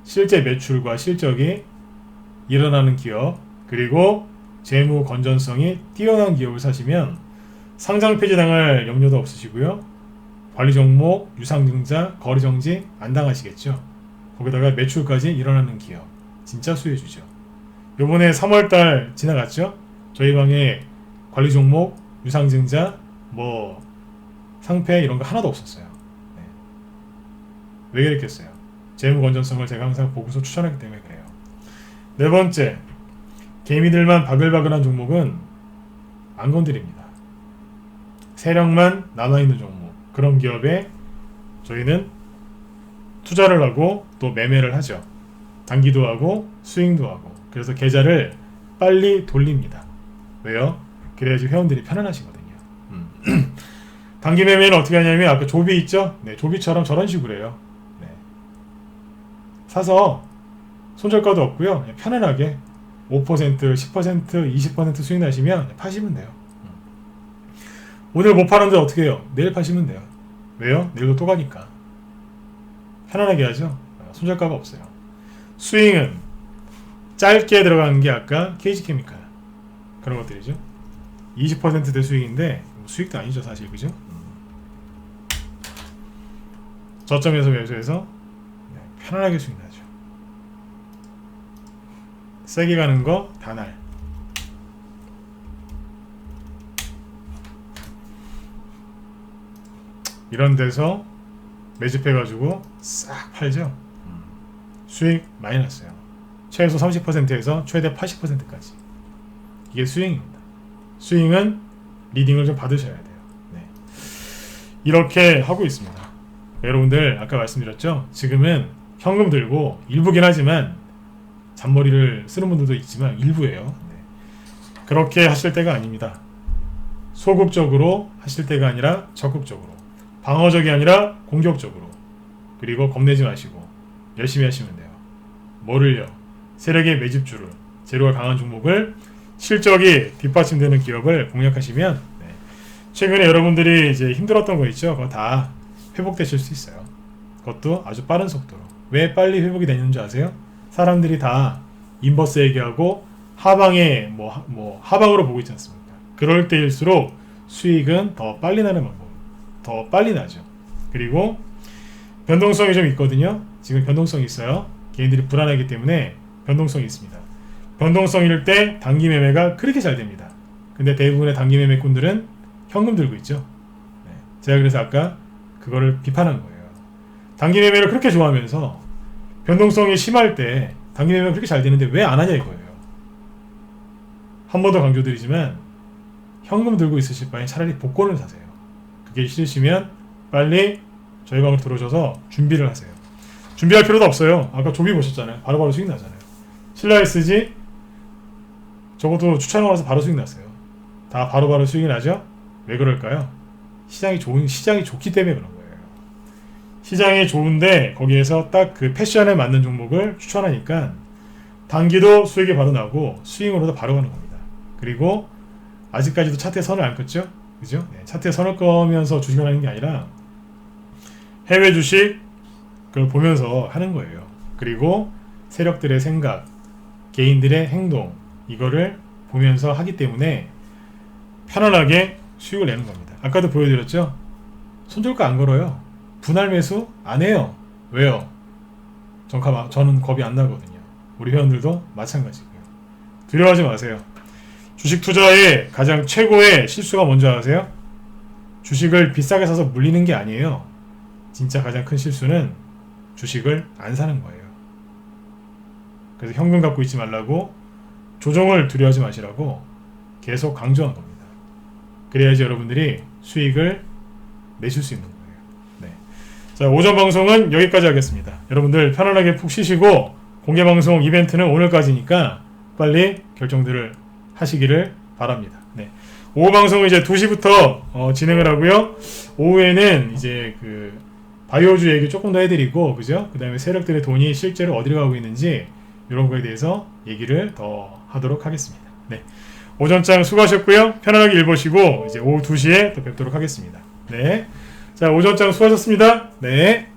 실제 매출과 실적이 일어나는 기업 그리고 재무 건전성이 뛰어난 기업을 사시면 상장 폐지당할 염려도 없으시고요. 관리 종목, 유상증자, 거래 정지 안 당하시겠죠. 거기다가 매출까지 일어나는 기업 진짜 수혜주죠. 요번에 3월달 지나갔죠. 저희 방에 관리 종목, 유상증자, 뭐 상패 이런 거 하나도 없었어요. 네. 왜 그랬겠어요? 재무 건전성을 제가 항상 보고서 추천하기 때문에 그래요. 네 번째, 개미들만 바글바글한 종목은 안 건드립니다. 세력만 남아있는 종목, 그런 기업에 저희는 투자를 하고 또 매매를 하죠. 단기도 하고 스윙도 하고. 그래서 계좌를 빨리 돌립니다. 왜요? 그래야지 회원들이 편안하시거든요. 단기 매매는 어떻게 하냐면 아까 조비 있죠? 네, 조비처럼 저런 식으로 해요. 네. 사서 손절가도 없고요. 그냥 편안하게 5%, 10%, 20% 수익 나시면 파시면 돼요. 오늘 못 파는데 어떻게 해요? 내일 파시면 돼요. 왜요? 내일도 또 가니까. 편안하게 하죠. 손절가가 없어요. 스윙은 짧게 들어가는 게 아까 KG케미칼 그런 것들이죠. 20%대 수익인데 수익도 아니죠 사실, 그죠? 저점에서 매수해서 편안하게 수익 나죠. 세게 가는 거 단알. 이런 데서 매집해가지고 싹 팔죠. 수익 많이 났어요. 최소 30%에서 최대 80%까지. 이게 스윙입니다. 스윙은 리딩을 좀 받으셔야 돼요. 네. 이렇게 하고 있습니다. 여러분들 아까 말씀드렸죠? 지금은 현금 들고 일부긴 하지만 잔머리를 쓰는 분들도 있지만 일부예요. 네. 그렇게 하실 때가 아닙니다. 소극적으로 하실 때가 아니라 적극적으로, 방어적이 아니라 공격적으로, 그리고 겁내지 마시고 열심히 하시면 돼요. 뭐를요? 세력의 매집주를, 재료가 강한 종목을, 실적이 뒷받침되는 기업을 공략하시면 네. 최근에 여러분들이 이제 힘들었던 거 있죠? 그거 다 회복되실 수 있어요. 그것도 아주 빠른 속도로. 왜 빨리 회복이 되는지 아세요? 사람들이 다 인버스 얘기하고 하방에 하방으로 보고 있지 않습니까? 그럴 때일수록 수익은 더 빨리 나는 방법, 더 빨리 나죠. 그리고 변동성이 좀 있거든요. 지금 변동성이 있어요. 개인들이 불안하기 때문에 변동성이 있습니다. 변동성일 때 단기 매매가 그렇게 잘 됩니다. 근데 대부분의 단기 매매꾼들은 현금 들고 있죠. 네. 제가 그래서 아까 그거를 비판한 거예요. 단기 매매를 그렇게 좋아하면서 변동성이 심할 때 단기 매매가 그렇게 잘 되는데 왜 안 하냐 이거예요. 한 번 더 강조드리지만 현금 들고 있으실 바에 차라리 복권을 사세요. 그게 싫으시면 빨리 저희 방으로 들어오셔서 준비를 하세요. 준비할 필요도 없어요. 아까 조비 보셨잖아요. 바로바로 수익 나잖아요. 신라 SG 저것도 추천하고 나서 바로 수익 났어요. 다 바로바로 수익이 나죠? 왜 그럴까요? 시장이 좋기 때문에 그런 거예요. 시장이 좋은데 거기에서 딱 그 패션에 맞는 종목을 추천하니까 단기도 수익이 바로 나고 스윙으로도 바로 가는 겁니다. 그리고 아직까지도 차트에 선을 안 긋죠? 그죠? 네, 차트에 선을 꺼면서 주식을 하는 게 아니라 해외 주식 그걸 보면서 하는 거예요. 그리고 세력들의 생각, 개인들의 행동 이거를 보면서 하기 때문에 편안하게 수익을 내는 겁니다. 아까도 보여드렸죠? 손절가 안 걸어요. 분할 매수 안 해요. 왜요? 저는 겁이 안 나거든요. 우리 회원들도 마찬가지고요. 두려워하지 마세요. 주식 투자의 가장 최고의 실수가 뭔지 아세요? 주식을 비싸게 사서 물리는 게 아니에요. 진짜 가장 큰 실수는 주식을 안 사는 거예요. 그래서 현금 갖고 있지 말라고, 조정을 두려워하지 마시라고 계속 강조한 겁니다. 그래야지 여러분들이 수익을 내실 수 있는 거예요. 네. 자, 오전 방송은 여기까지 하겠습니다. 여러분들 편안하게 푹 쉬시고 공개 방송 이벤트는 오늘까지니까 빨리 결정들을 하시기를 바랍니다. 네. 오후 방송은 이제 2시부터 진행을 하고요. 오후에는 이제 그 바이오주 얘기 조금 더 해드리고, 그죠? 그 다음에 세력들의 돈이 실제로 어디로 가고 있는지 이런 거에 대해서 얘기를 더 하도록 하겠습니다. 네. 오전장 수고하셨고요. 편안하게 일 보시고 이제 오후 2시에 또 뵙도록 하겠습니다. 네. 자, 오전장 수고하셨습니다. 네.